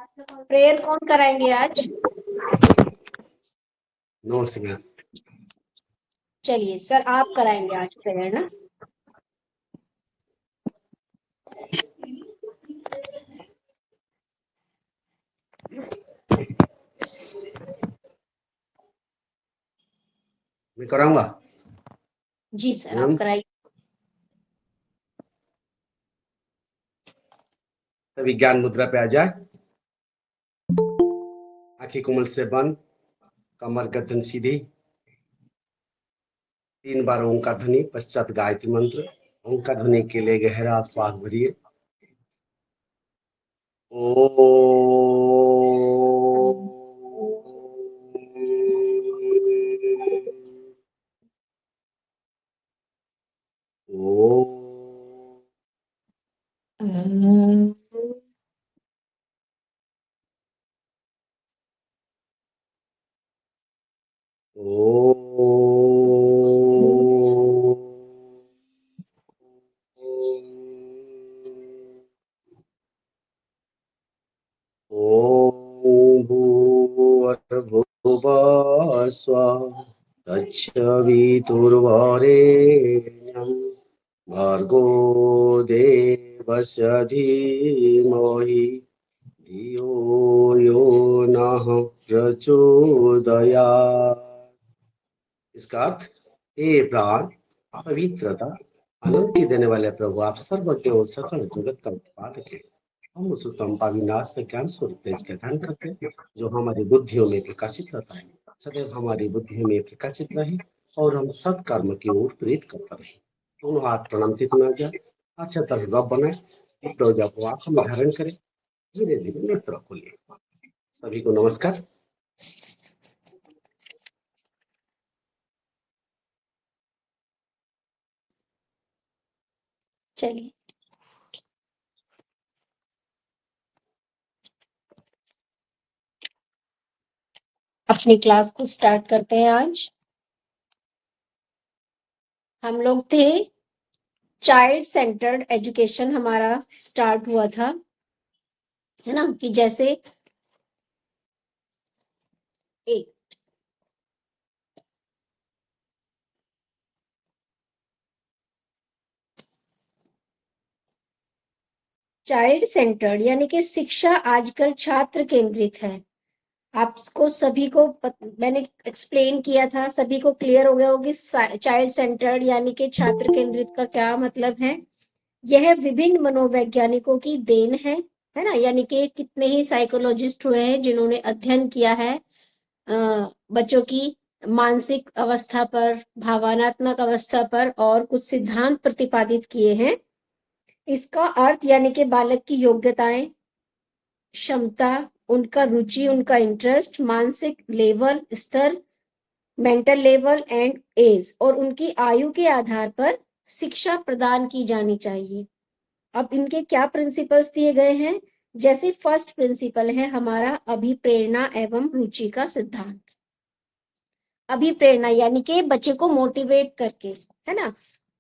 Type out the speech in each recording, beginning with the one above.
Prayer कौन कराएंगे आज? नोट्स में चलिए सर, आप कराएंगे आज प्रेयर ना। मैं कराऊंगा। जी सर, आप कराइए। सभी ज्ञान मुद्रा पे आ जाए। आंखें कोमल से बंद, कमर गर्दन सीधी। 3 बार ओंकार ध्वनि पश्चात गायत्री मंत्र। ओंकार ध्वनि के लिए गहरा श्वास भरिए। भूर्भुवः स्वः तत्सवितुर्वरेण्यं भर्गो देवस्य धीमहि धियो यो नः प्रचोदयात्। इसका अर्थ, हे प्राण, पवित्रता, आनंद की देने वाले प्रभु, आप सर्वज्ञ और सकल जगत का उत्पादक है। हम उस उत्तम विनाश से ज्ञान स्वरूप तेज का ध्यान करते हैं, जो हमारी बुद्धियों में प्रकाशित रहता है। सदैव हमारी बुद्धियों में प्रकाशित रहे और हम सत्कर्म की ओर प्रेरित करता रहे। दोनों हाथ प्रणांकित न जाए, अच्छा तरह रब बनाए, एक रोजा को आंखों में धारण करें, धीरे धीरे नेत्र खोलिए। सभी को नमस्कार। चलिए, अपनी क्लास को स्टार्ट करते हैं। आज हम लोग थे चाइल्ड सेंटर्ड एजुकेशन, हमारा स्टार्ट हुआ था, है ना, कि जैसे एक चाइल्ड सेंटर्ड यानी कि शिक्षा आजकल छात्र केंद्रित है। आपको सभी को मैंने एक्सप्लेन किया था, सभी को क्लियर हो गया होगी चाइल्ड सेंटर्ड यानी कि छात्र केंद्रित का क्या मतलब है। यह विभिन्न मनोवैज्ञानिकों की देन है ना, यानी कि कितने ही साइकोलॉजिस्ट हुए हैं जिन्होंने अध्ययन किया है बच्चों की मानसिक अवस्था पर, भावनात्मक अवस्था पर, और कुछ सिद्धांत प्रतिपादित किए हैं। इसका अर्थ यानी कि बालक की योग्यताएं, क्षमता, उनका रुचि, उनका इंटरेस्ट, मानसिक लेवल स्तर, मेंटल लेवल एंड एज, और उनकी आयु के आधार पर शिक्षा प्रदान की जानी चाहिए। अब इनके क्या प्रिंसिपल्स दिए गए हैं? जैसे फर्स्ट प्रिंसिपल है हमारा अभिप्रेरणा एवं रुचि का सिद्धांत। अभिप्रेरणा यानी कि बच्चे को मोटिवेट करके, है ना,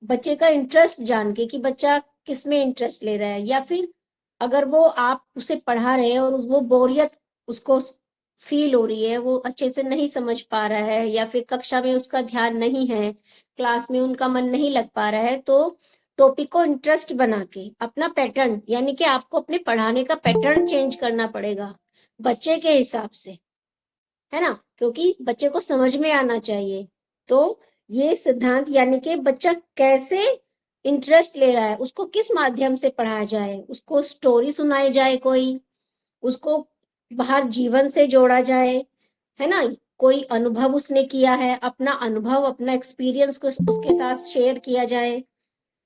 बच्चे का इंटरेस्ट जान के कि बच्चा किस में इंटरेस्ट ले रहा है, या फिर अगर वो आप उसे पढ़ा रहे हैं और वो बोरियत उसको फील हो रही है, वो अच्छे से नहीं समझ पा रहा है, या फिर कक्षा में उसका ध्यान नहीं है, क्लास में उनका मन नहीं लग पा रहा है, तो टॉपिक को इंटरेस्ट बना के अपना पैटर्न, यानी कि आपको अपने पढ़ाने का पैटर्न चेंज करना पड़ेगा बच्चे के हिसाब से, है ना, क्योंकि बच्चे को समझ में आना चाहिए। तो ये सिद्धांत यानी कि बच्चा कैसे इंटरेस्ट ले रहा है, उसको किस माध्यम से पढ़ाया जाए, उसको स्टोरी सुनाई जाए, कोई उसको बाहर जीवन से जोड़ा जाए, है ना, कोई अनुभव उसने किया है, अपना अनुभव, अपना एक्सपीरियंस को उसके साथ शेयर किया जाए।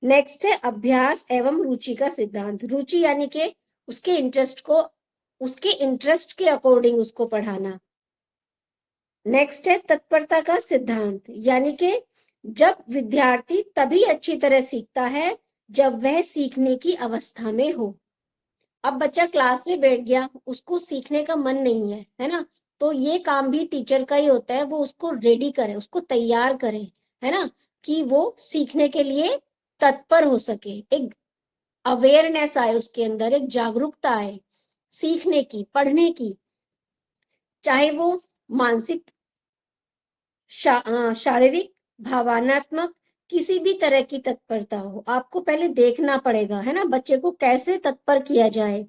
नेक्स्ट है अभ्यास एवं रुचि का सिद्धांत। रुचि यानी कि उसके इंटरेस्ट को, उसके इंटरेस्ट के अकॉर्डिंग उसको पढ़ाना। नेक्स्ट है तत्परता का सिद्धांत, यानी कि जब विद्यार्थी तभी अच्छी तरह सीखता है जब वह सीखने की अवस्था में हो। अब बच्चा क्लास में बैठ गया, उसको सीखने का मन नहीं है ना, तो ये काम भी टीचर का ही होता है, वो उसको रेडी करे, उसको तैयार करे, है ना, कि वो सीखने के लिए तत्पर हो सके, एक अवेयरनेस आए उसके अंदर, एक जागरूकता आए। सीखने की, पढ़ने की, चाहे वो मानसिक, शारीरिक, भावनात्मक, किसी भी तरह की तत्परता हो, आपको पहले देखना पड़ेगा, है ना, बच्चे को कैसे तत्पर किया जाए।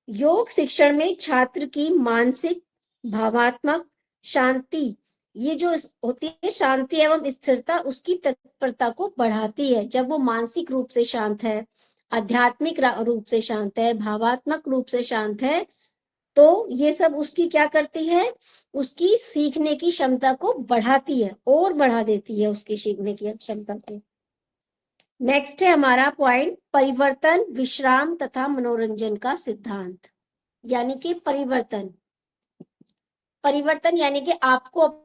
योग शिक्षण में छात्र की मानसिक, भावात्मक शांति, ये जो होती है शांति एवं स्थिरता, उसकी तत्परता को बढ़ाती है। जब वो मानसिक रूप से शांत है, आध्यात्मिक रूप से शांत है, भावात्मक रूप से शांत है, तो ये सब उसकी क्या करती है, उसकी सीखने की क्षमता को बढ़ाती है और बढ़ा देती है उसकी सीखने की क्षमता को। नेक्स्ट है हमारा पॉइंट, परिवर्तन, विश्राम तथा मनोरंजन का सिद्धांत। यानी कि परिवर्तन, परिवर्तन यानी कि आपको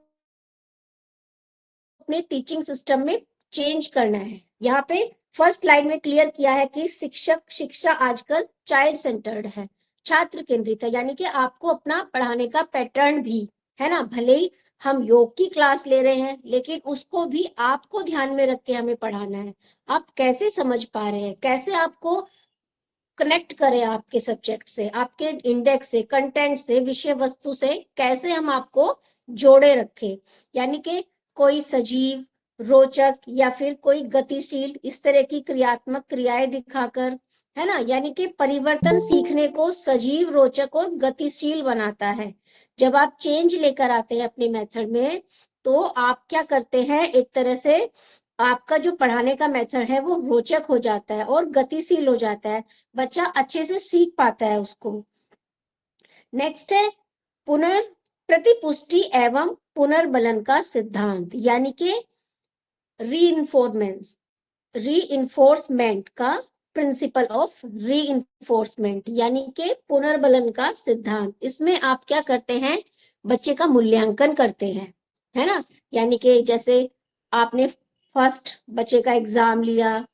अपने टीचिंग सिस्टम में चेंज करना है। यहाँ पे फर्स्ट लाइन में क्लियर किया है कि शिक्षा आजकल चाइल्ड सेंटर्ड है, छात्र केंद्रित है। यानी कि आपको अपना पढ़ाने का पैटर्न भी, है ना, भले ही हम योग की क्लास ले रहे हैं, लेकिन उसको भी आपको ध्यान में रख के हमें पढ़ाना है। आप कैसे समझ पा रहे हैं, कैसे आपको कनेक्ट करें आपके सब्जेक्ट से, आपके इंडेक्स से, कंटेंट से, विषय वस्तु से, कैसे हम आपको जोड़े रखें। यानी कि कोई सजीव, रोचक या फिर कोई गतिशील, इस तरह की क्रियात्मक क्रियाएं दिखाकर, है ना। यानी कि परिवर्तन सीखने को सजीव, रोचक और गतिशील बनाता है। जब आप चेंज लेकर आते हैं अपने मेथड में, तो आप क्या करते हैं, एक तरह से आपका जो पढ़ाने का मेथड है वो रोचक हो जाता है और गतिशील हो जाता है, बच्चा अच्छे से सीख पाता है उसको। नेक्स्ट है प्रतिपुष्टि एवं पुनर्बलन का सिद्धांत। यानी कि रीइंफोर्समेंट का प्रिंसिपल ऑफ रीइंफोर्समेंट, यानी कि पुनर्बलन का सिद्धांत। इसमें आप क्या करते हैं, बच्चे का मूल्यांकन करते हैं, है ना। यानी कि जैसे आपने फर्स्ट बच्चे का एग्जाम लिया,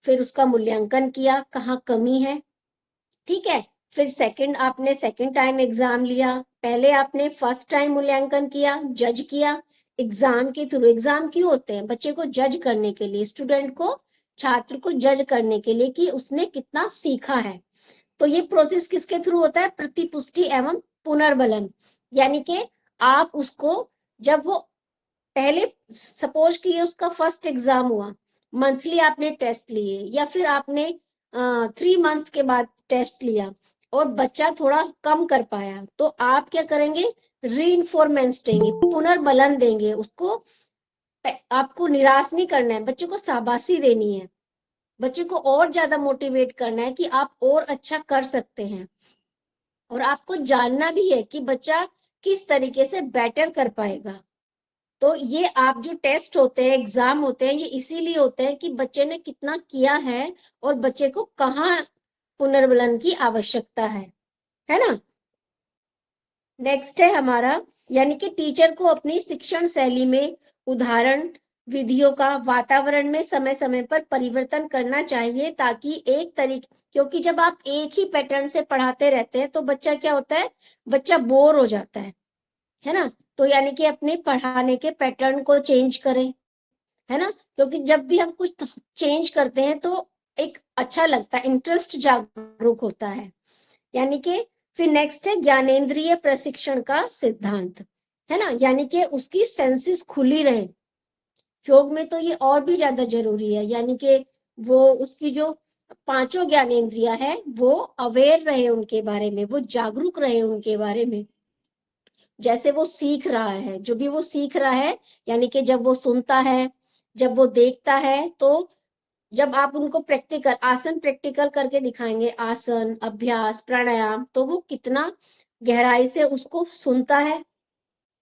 फिर उसका मूल्यांकन किया, कहाँ कमी है, ठीक है। फिर आपने सेकंड टाइम एग्जाम लिया, पहले आपने फर्स्ट टाइम मूल्यांकन किया, जज किया एग्जाम के थ्रू। एग्जाम क्यों होते हैं, बच्चे को जज करने के लिए, स्टूडेंट को, छात्र को जज करने के लिए कि उसने कितना सीखा है। तो ये प्रोसेस किसके थ्रू होता है, प्रतिपुष्टि एवं पुनर्बलन। यानी कि आप उसको, जब वो पहले, सपोज कि उसका फर्स्ट एग्जाम हुआ, मंथली आपने टेस्ट लिए, या फिर आपने 3 मंथ्स के बाद टेस्ट लिया और बच्चा थोड़ा कम कर पाया, तो आप क्या करेंगे, रीइंफोर्समेंट देंगे, पुनर्बलन देंगे उसको। आपको निराश नहीं करना है, बच्चे को शाबाशी देनी है, बच्चे को और ज्यादा मोटिवेट करना है कि आप और अच्छा कर सकते हैं। और आपको जानना भी है कि बच्चा किस तरीके से बेटर कर पाएगा। तो ये आप जो टेस्ट होते हैं, एग्जाम होते हैं, ये इसीलिए होते हैं कि बच्चे ने कितना किया है और बच्चे को कहाँ पुनर्बलन की आवश्यकता है ना। नेक्स्ट है हमारा, यानी कि टीचर को अपनी शिक्षण शैली में उदाहरण, विधियों का, वातावरण में समय समय पर परिवर्तन करना चाहिए, ताकि एक तरीके, क्योंकि जब आप एक ही पैटर्न से पढ़ाते रहते हैं तो बच्चा क्या होता है, बच्चा बोर हो जाता है ना। तो यानी कि अपने पढ़ाने के पैटर्न को चेंज करें, है ना, क्योंकि जब भी हम कुछ चेंज करते हैं तो एक अच्छा लगता है, इंटरेस्ट जागरूक होता है। यानी कि फिर नेक्स्ट है ज्ञानेंद्रिय प्रशिक्षण का सिद्धांत, है ना। यानी कि उसकी सेंसेस खुली रहे, योग में तो ये और भी ज्यादा जरूरी है। यानी कि वो उसकी जो पांचों ज्ञानेंद्रिया है वो अवेयर रहे उनके बारे में, वो जागरूक रहे उनके बारे में, जैसे वो सीख रहा है, जो भी वो सीख रहा है। यानी कि जब वो सुनता है, जब वो देखता है, तो जब आप उनको प्रैक्टिकल आसन प्रैक्टिकल करके दिखाएंगे, आसन, अभ्यास, प्राणायाम, तो वो कितना गहराई से उसको सुनता है,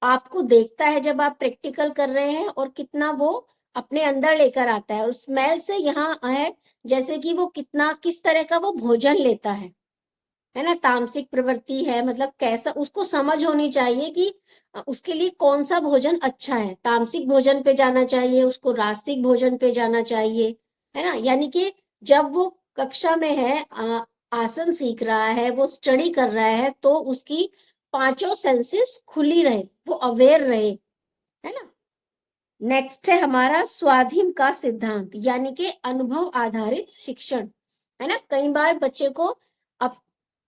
आपको देखता है जब आप प्रैक्टिकल कर रहे हैं, और कितना वो अपने अंदर लेकर आता है। और स्मेल से यहाँ है जैसे कि वो कितना, किस तरह का वो भोजन लेता है ना। तामसिक प्रवृत्ति है, मतलब कैसा, उसको समझ होनी चाहिए कि उसके लिए कौन सा भोजन अच्छा है, तामसिक भोजन पे जाना चाहिए उसको, रास्तिक भोजन पे जाना चाहिए, है ना। यानी कि जब वो कक्षा में है, आसन सीख रहा है, वो स्टडी कर रहा है, तो उसकी पांचों सेंसेस खुली रहे, वो अवेयर रहे, है ना। नेक्स्ट है हमारा स्वाधीन का सिद्धांत, यानी कि अनुभव आधारित शिक्षण, है ना। कई बार बच्चे को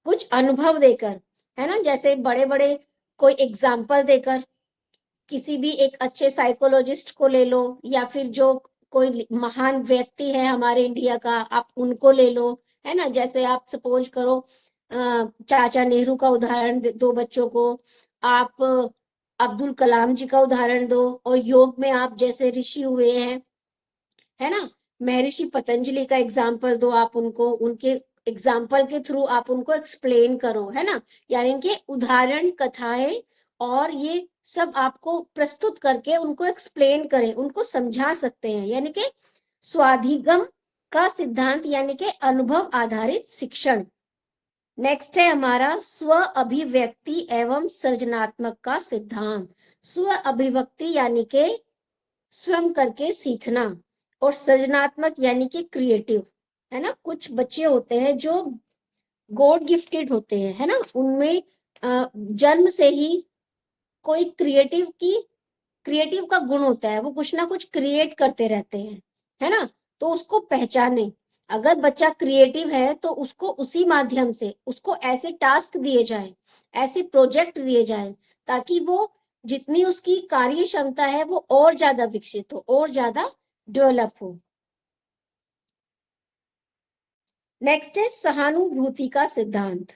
कुछ अनुभव देकर, है ना, जैसे बड़े बड़े कोई एग्जाम्पल देकर, किसी भी एक अच्छे साइकोलॉजिस्ट को ले लो, या फिर जो कोई महान व्यक्ति है हमारे इंडिया का, आप उनको ले लो, है ना। जैसे आप सपोज करो चाचा नेहरू का उदाहरण दो बच्चों को, आप अब्दुल कलाम जी का उदाहरण दो, और योग में आप जैसे ऋषि हुए हैं, है ना, महर्षि पतंजलि का एग्जाम्पल दो आप उनको, उनके एग्जाम्पल के थ्रू आप उनको एक्सप्लेन करो, है ना। यानी इनके उदाहरण, कथाएं और ये सब आपको प्रस्तुत करके उनको एक्सप्लेन करें, उनको समझा सकते हैं, यानी कि स्वाधिगम का सिद्धांत, यानी कि अनुभव आधारित शिक्षण। नेक्स्ट है हमारा स्व अभिव्यक्ति एवं सृजनात्मक का सिद्धांत। स्व अभिव्यक्ति यानी कि स्वयं करके सीखना, और सृजनात्मक यानी कि क्रिएटिव, है ना। कुछ बच्चे होते हैं जो गॉड गिफ्टेड होते हैं, है ना, उनमें जन्म से ही कोई क्रिएटिव का गुण होता है, वो कुछ ना कुछ क्रिएट करते रहते हैं, है ना। तो उसको पहचाने, अगर बच्चा क्रिएटिव है तो उसको उसी माध्यम से उसको ऐसे टास्क दिए जाएं, ऐसे प्रोजेक्ट दिए जाएं, ताकि वो जितनी उसकी कार्य क्षमता है वो और ज्यादा विकसित हो, और ज्यादा डेवलप हो। नेक्स्ट है सहानुभूति का सिद्धांत।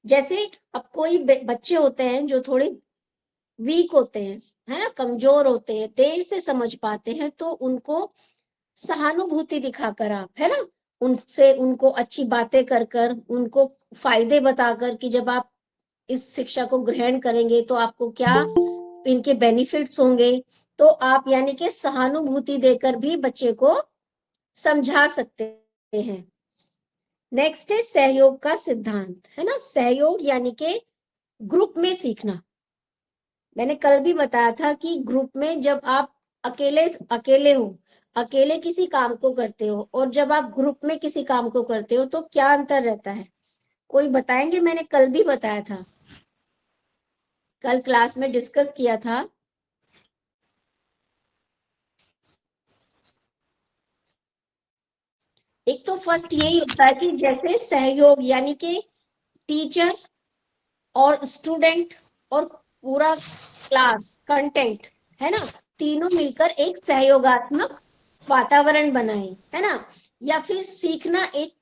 जैसे अब कोई बच्चे होते हैं जो थोड़े वीक होते हैं, है ना, कमजोर होते हैं, देर से समझ पाते हैं, तो उनको सहानुभूति दिखाकर आप, है ना, उनसे उनको अच्छी बातें कर कर, उनको फायदे बताकर कि जब आप इस शिक्षा को ग्रहण करेंगे तो आपको क्या इनके बेनिफिट्स होंगे, तो आप यानी कि सहानुभूति देकर भी बच्चे को समझा सकते हैं। नेक्स्ट है सहयोग का सिद्धांत, है ना। सहयोग यानी कि ग्रुप में सीखना। मैंने कल भी बताया था कि ग्रुप में जब आप अकेले अकेले हो, अकेले किसी काम को करते हो, और जब आप ग्रुप में किसी काम को करते हो तो क्या अंतर रहता है, कोई बताएंगे। मैंने कल भी बताया था, कल क्लास में डिस्कस किया था। एक तो फर्स्ट यही होता है कि जैसे सहयोग यानी कि टीचर और स्टूडेंट और पूरा क्लास कंटेंट, है ना, तीनों मिलकर एक सहयोगात्मक वातावरण बनाए, है ना। या फिर सीखना एक,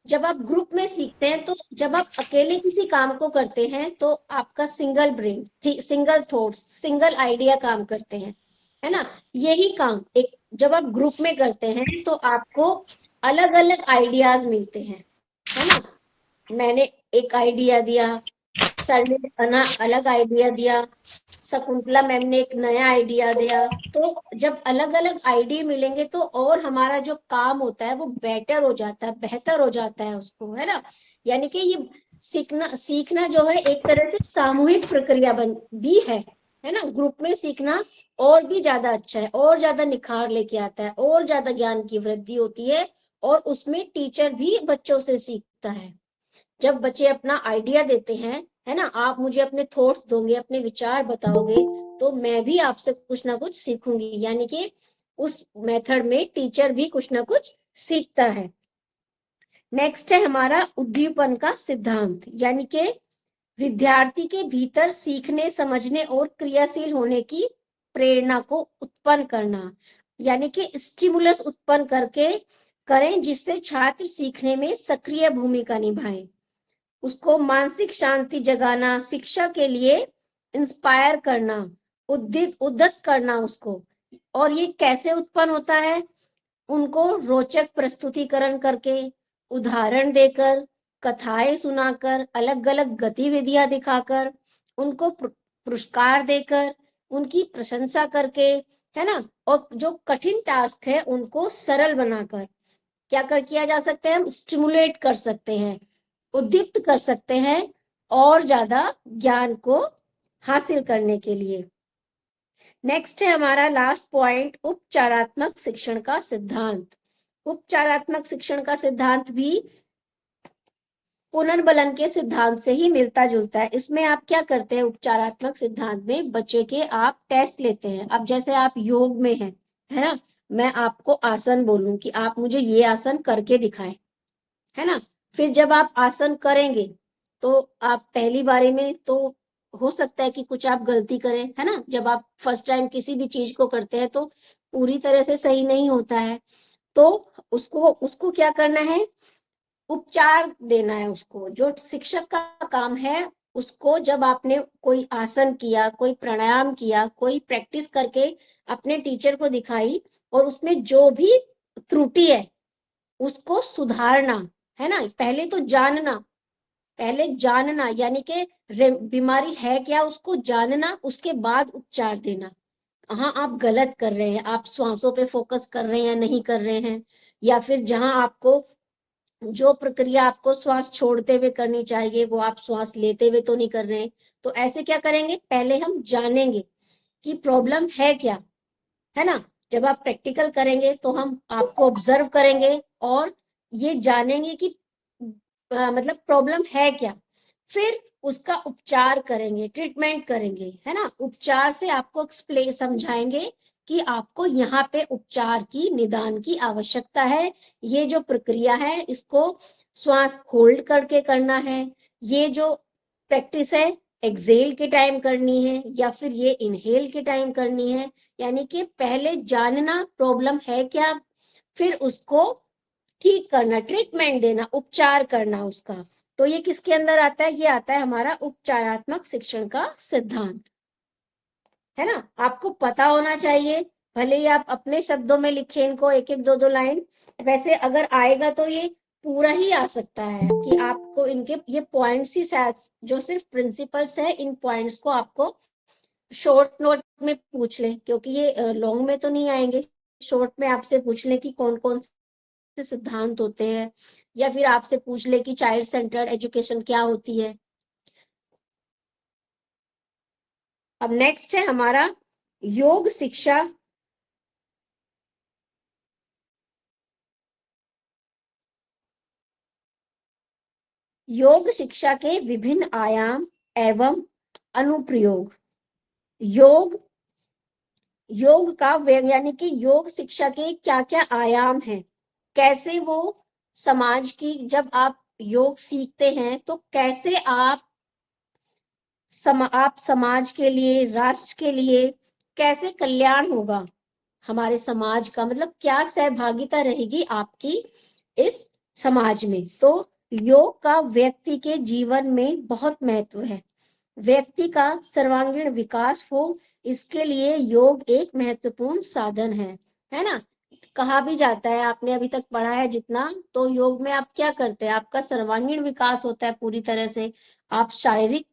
जब आप ग्रुप में सीखते हैं, तो जब आप अकेले किसी काम को करते हैं तो आपका single brain, single thoughts, single idea काम करते हैं, है ना। यही काम एक जब आप ग्रुप में करते हैं तो आपको अलग अलग आइडियाज मिलते हैं, है ना। मैंने एक आइडिया दिया, सर ने अलग आइडिया दिया, शकुंतला मैम ने एक नया आइडिया दिया, तो जब अलग अलग आइडिया मिलेंगे तो और हमारा जो काम होता है वो बेटर हो जाता है, बेहतर हो जाता है उसको, है ना। यानी कि ये सीखना जो है एक तरह से सामूहिक प्रक्रिया बन भी है ना। ग्रुप में सीखना और भी ज्यादा अच्छा है, और ज्यादा निखार लेके आता है, और ज्यादा ज्ञान की वृद्धि होती है, और उसमें टीचर भी बच्चों से सीखता है। जब बच्चे अपना आइडिया देते हैं, है ना, आप मुझे अपने थॉट्स दोगे, अपने विचार बताओगे, तो मैं भी आपसे कुछ ना कुछ सीखूंगी, यानी कि उस मेथड में टीचर भी कुछ ना कुछ सीखता है। नेक्स्ट है हमारा उद्दीपन का सिद्धांत, यानी कि विद्यार्थी के भीतर सीखने, समझने और क्रियाशील होने की प्रेरणा को उत्पन्न करना, यानी कि स्टिमुलस उत्पन्न करके करें, जिससे छात्र सीखने में सक्रिय भूमिका निभाए, उसको मानसिक शांति जगाना, शिक्षा के लिए इंस्पायर करना, उद्दत करना उसको। और ये कैसे उत्पन्न होता है, उनको रोचक प्रस्तुतिकरण करके, उदाहरण देकर, कथाएं सुनाकर, अलग अलग गतिविधियां दिखाकर, उनको पुरस्कार देकर, उनकी प्रशंसा करके, है ना। और जो कठिन टास्क है उनको सरल बनाकर क्या कर किया जा सकता है, हम स्टिमुलेट कर सकते हैं, उद्दीप्त कर सकते हैं, और ज्यादा ज्ञान को हासिल करने के लिए। नेक्स्ट है हमारा लास्ट पॉइंट, उपचारात्मक शिक्षण का सिद्धांत। उपचारात्मक शिक्षण का सिद्धांत भी पुनर्बलन के सिद्धांत से ही मिलता जुलता है। इसमें आप क्या करते हैं, उपचारात्मक सिद्धांत में बच्चे के आप टेस्ट लेते हैं। अब जैसे आप योग में हैं, है ना, मैं आपको आसन बोलूं कि आप मुझे ये आसन करके दिखाएं, है ना। फिर जब आप आसन करेंगे तो आप पहली बारी में तो हो सकता है कि कुछ आप गलती करें, है ना। जब आप फर्स्ट टाइम किसी भी चीज को करते हैं तो पूरी तरह से सही नहीं होता है, तो उसको उसको क्या करना है, उपचार देना है उसको। जो शिक्षक का काम है, उसको जब आपने कोई आसन किया, कोई प्राणायाम किया, कोई प्रैक्टिस करके अपने टीचर को दिखाई और उसमें जो भी त्रुटि है उसको सुधारना, है ना। पहले जानना यानी कि बीमारी है क्या उसको जानना, उसके बाद उपचार देना। हाँ, आप गलत कर रहे हैं, आप श्वासों पे फोकस कर रहे हैं या नहीं कर रहे हैं, या फिर जहां आपको जो प्रक्रिया आपको श्वास छोड़ते हुए करनी चाहिए वो आप श्वास लेते हुए तो नहीं कर रहे हैं। तो ऐसे क्या करेंगे, पहले हम जानेंगे कि प्रॉब्लम है क्या, है ना। जब आप प्रैक्टिकल करेंगे तो हम आपको ऑब्जर्व करेंगे और ये जानेंगे कि मतलब प्रॉब्लम है क्या। फिर उसका उपचार करेंगे, ट्रीटमेंट करेंगे, है ना। उपचार से आपको एक्सप्लेन समझाएंगे कि आपको यहाँ पे उपचार की, निदान की आवश्यकता है। ये जो प्रक्रिया है इसको श्वास होल्ड करके करना है। ये जो प्रैक्टिस है एक्सेल के टाइम करनी है या फिर ये इनहेल के टाइम करनी है। यानी कि पहले जानना प्रॉब्लम है क्या, फिर उसको ठीक करना, ट्रीटमेंट देना, उपचार करना उसका। तो ये किसके अंदर आता है, ये आता है हमारा उपचारात्मक शिक्षण का सिद्धांत, है ना। आपको पता होना चाहिए, भले ही आप अपने शब्दों में लिखें इनको एक एक दो दो लाइन। वैसे अगर आएगा तो ये पूरा ही आ सकता है कि आपको इनके ये पॉइंट्स ही शायद, जो सिर्फ प्रिंसिपल्स है, इन पॉइंट्स को आपको शॉर्ट नोट में पूछ लें, क्योंकि ये लॉन्ग में तो नहीं आएंगे। शॉर्ट में आपसे पूछ लें कि कौन कौन से सिद्धांत होते हैं, या फिर आपसे पूछ ले कि चाइल्ड सेंटर्ड एजुकेशन क्या होती है। अब नेक्स्ट है हमारा योग शिक्षा। योग शिक्षा के विभिन्न आयाम एवं अनुप्रयोग। योग योग का यानी कि योग शिक्षा के क्या क्या आयाम हैं, कैसे वो समाज की, जब आप योग सीखते हैं तो कैसे आप समाज के लिए, राष्ट्र के लिए कैसे कल्याण होगा, हमारे समाज का मतलब क्या सहभागिता रहेगी आपकी इस समाज में। तो योग का व्यक्ति के जीवन में बहुत महत्व है। व्यक्ति का सर्वांगीण विकास हो, इसके लिए योग एक महत्वपूर्ण साधन है ना। कहा भी जाता है, आपने अभी तक पढ़ा है जितना, तो योग में आप क्या करते हैं, आपका सर्वांगीण विकास होता है पूरी तरह से। आप शारीरिक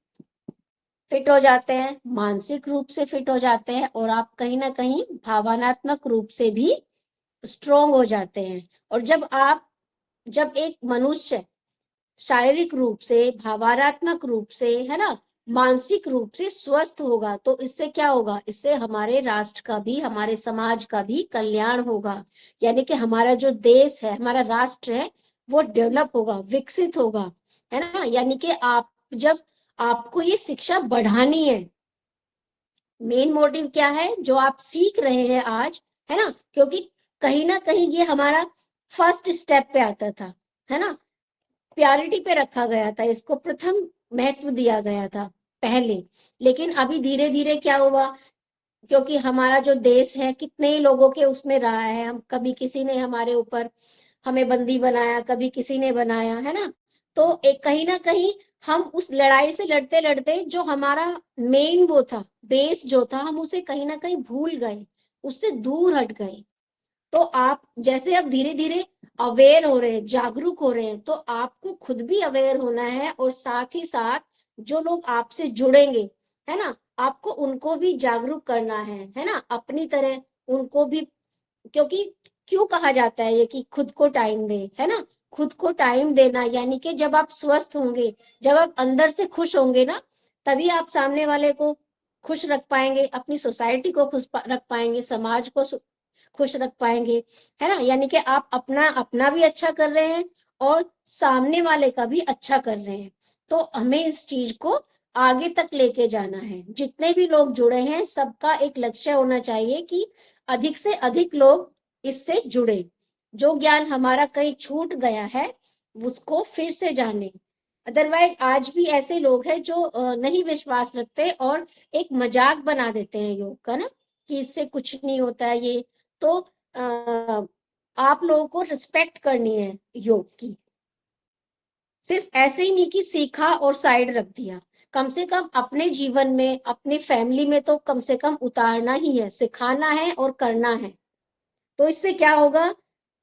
फिट हो जाते हैं, मानसिक रूप से फिट हो जाते हैं, और आप कहीं ना कहीं भावनात्मक रूप से भी स्ट्रोंग हो जाते हैं। और जब एक मनुष्य शारीरिक रूप से, भावनात्मक रूप से, है ना, मानसिक रूप से स्वस्थ होगा, तो इससे क्या होगा, इससे हमारे राष्ट्र का भी, हमारे समाज का भी कल्याण होगा। यानी कि हमारा जो देश है, हमारा राष्ट्र है, वो डेवलप होगा, विकसित होगा, है ना। यानी कि जब आपको ये शिक्षा बढ़ानी है, मेन मोटिव क्या है, जो आप सीख रहे हैं आज, है ना। क्योंकि कहीं ना कहीं ये हमारा फर्स्ट स्टेप पे आता था, है ना, प्रायोरिटी पे रखा गया था, इसको प्रथम महत्व दिया गया था पहले। लेकिन अभी धीरे धीरे क्या हुआ, क्योंकि हमारा जो देश है कितने ही लोगों के उसमें रहा है, हम कभी किसी ने हमारे ऊपर हमें बंदी बनाया, कभी किसी ने बनाया, है ना। तो एक कहीं ना कहीं हम उस लड़ाई से लड़ते लड़ते जो हमारा मेन वो था, बेस जो था, हम उसे कहीं ना कहीं भूल गए, उससे दूर हट गए। तो आप जैसे अब धीरे धीरे अवेयर हो रहे हैं, जागरूक हो रहे हैं, तो आपको खुद भी अवेयर होना है, और साथ ही साथ जो लोग आपसे जुड़ेंगे, है ना, आपको उनको भी जागरूक करना है ना, अपनी तरह उनको भी। क्योंकि क्यों कहा जाता है ये कि खुद को टाइम दे, है ना। खुद को टाइम देना यानी कि जब आप स्वस्थ होंगे, जब आप अंदर से खुश होंगे ना, तभी आप सामने वाले को खुश रख पाएंगे, अपनी सोसाइटी को खुश रख पाएंगे, समाज को खुश रख पाएंगे, है ना। यानी कि आप अपना अपना भी अच्छा कर रहे हैं और सामने वाले का भी अच्छा कर रहे हैं। तो हमें इस चीज को आगे तक लेके जाना है। जितने भी लोग जुड़े हैं सबका एक लक्ष्य होना चाहिए कि अधिक से अधिक लोग इससे जुड़े, जो ज्ञान हमारा कहीं छूट गया है उसको फिर से जाने, अदरवाइज आज भी ऐसे लोग हैं जो नहीं विश्वास रखते और एक मजाक बना देते हैं योग का ना, कि इससे कुछ नहीं होता है ये। तो आप लोगों को रिस्पेक्ट करनी है योग की, सिर्फ ऐसे ही नहीं कि सीखा और साइड रख दिया। कम से कम अपने जीवन में, अपनी फैमिली में तो कम से कम उतारना ही है, सिखाना है और करना है। तो इससे क्या होगा,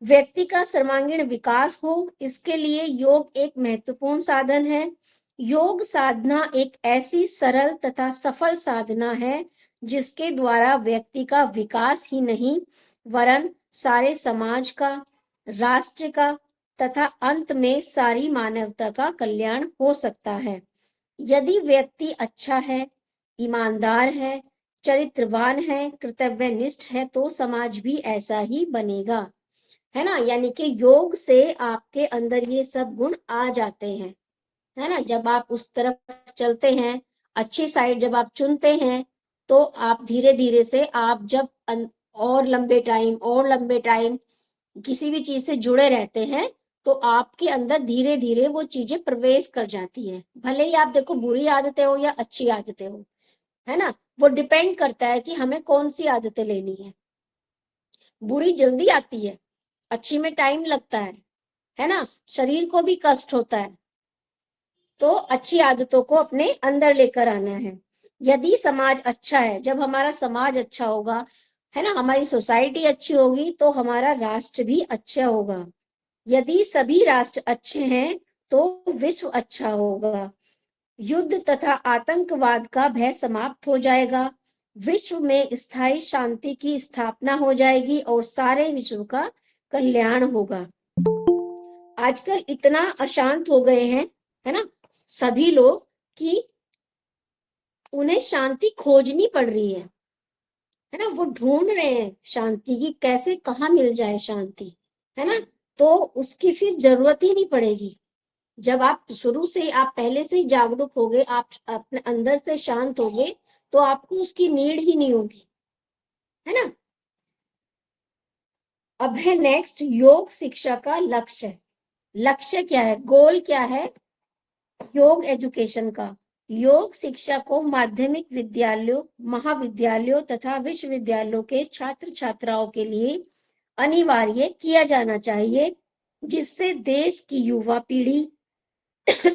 व्यक्ति का सर्वांगीण विकास हो, इसके लिए योग एक महत्वपूर्ण साधन है। योग साधना एक ऐसी सरल तथा सफल साधना है जिसके द्वारा व्यक्ति का विकास ही नहीं वरन सारे समाज का, राष्ट्र का तथा अंत में सारी मानवता का कल्याण हो सकता है। यदि व्यक्ति अच्छा है, ईमानदार है, चरित्रवान है, कर्तव्यनिष्ठ है तो समाज भी ऐसा ही बनेगा, है ना। यानी कि योग से आपके अंदर ये सब गुण आ जाते हैं, है ना। जब आप उस तरफ चलते हैं, अच्छी साइड जब आप चुनते हैं, तो आप धीरे धीरे से आप जब और लंबे टाइम किसी भी चीज से जुड़े रहते हैं, तो आपके अंदर धीरे धीरे वो चीजें प्रवेश कर जाती है। भले ही आप देखो बुरी आदतें हो या अच्छी आदतें हो, है ना, वो डिपेंड करता है कि हमें कौन सी आदतें लेनी है। बुरी जल्दी आती है, अच्छी में टाइम लगता है ना, शरीर को भी कष्ट होता है। तो अच्छी आदतों को अपने अंदर लेकर आना है। यदि समाज अच्छा है, जब हमारा समाज अच्छा होगा, है ना, हमारी सोसाइटी अच्छी होगी तो हमारा राष्ट्र भी अच्छा होगा। यदि सभी राष्ट्र अच्छे हैं तो विश्व अच्छा होगा। युद्ध तथा आतंकवाद का भय समाप्त हो जाएगा, विश्व में स्थायी शांति की स्थापना हो जाएगी और सारे विश्व का कल्याण होगा। आजकल इतना अशांत हो गए हैं, है ना, सभी लोग, कि उन्हें शांति खोजनी पड़ रही है ना। वो ढूंढ रहे हैं शांति की, कैसे कहाँ मिल जाए शांति, है ना। तो उसकी फिर जरूरत ही नहीं पड़ेगी। जब आप शुरू से, आप पहले से ही जागरूक हो गए, आप अपने अंदर से शांत हो गए, तो आपको उसकी नीड ही नहीं होगी, है ना। अब है नेक्स्ट, योग शिक्षा का लक्ष्य। लक्ष्य क्या है, गोल क्या है योग एजुकेशन का। योग शिक्षा को माध्यमिक विद्यालयों, महाविद्यालयों तथा विश्वविद्यालयों के छात्र छात्राओं के लिए अनिवार्य किया जाना चाहिए, जिससे देश की युवा पीढ़ी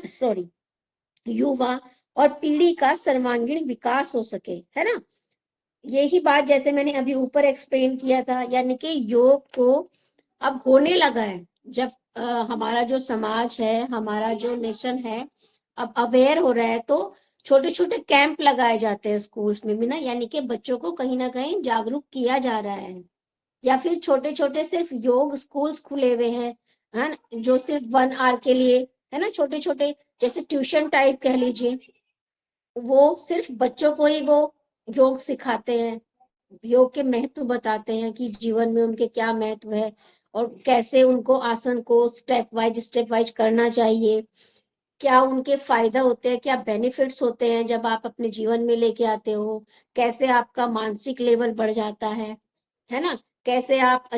सॉरी युवा और पीढ़ी का सर्वांगीण विकास हो सके, है ना। यही बात जैसे मैंने अभी ऊपर एक्सप्लेन किया था, यानी कि योग को अब होने लगा है। जब हमारा जो समाज है, हमारा जो नेशन है, अब अवेयर हो रहा है, तो छोटे छोटे कैंप लगाए जाते हैं स्कूल्स में भी ना, यानी कि बच्चों को कहीं ना कहीं जागरूक किया जा रहा है। या फिर छोटे छोटे सिर्फ योग स्कूल्स खुले हुए हैं, है ना, जो सिर्फ 1 आवर के लिए, है ना, छोटे छोटे जैसे ट्यूशन टाइप कह लीजिए, वो सिर्फ बच्चों को ही वो योग सिखाते हैं, योग के महत्व बताते हैं कि जीवन में उनके क्या महत्व है और कैसे उनको आसन को स्टेप वाइज करना चाहिए, क्या उनके फायदा होते हैं, क्या बेनिफिट्स होते हैं जब आप अपने जीवन में लेके आते हो, कैसे आपका मानसिक लेवल बढ़ जाता है ना, कैसे आप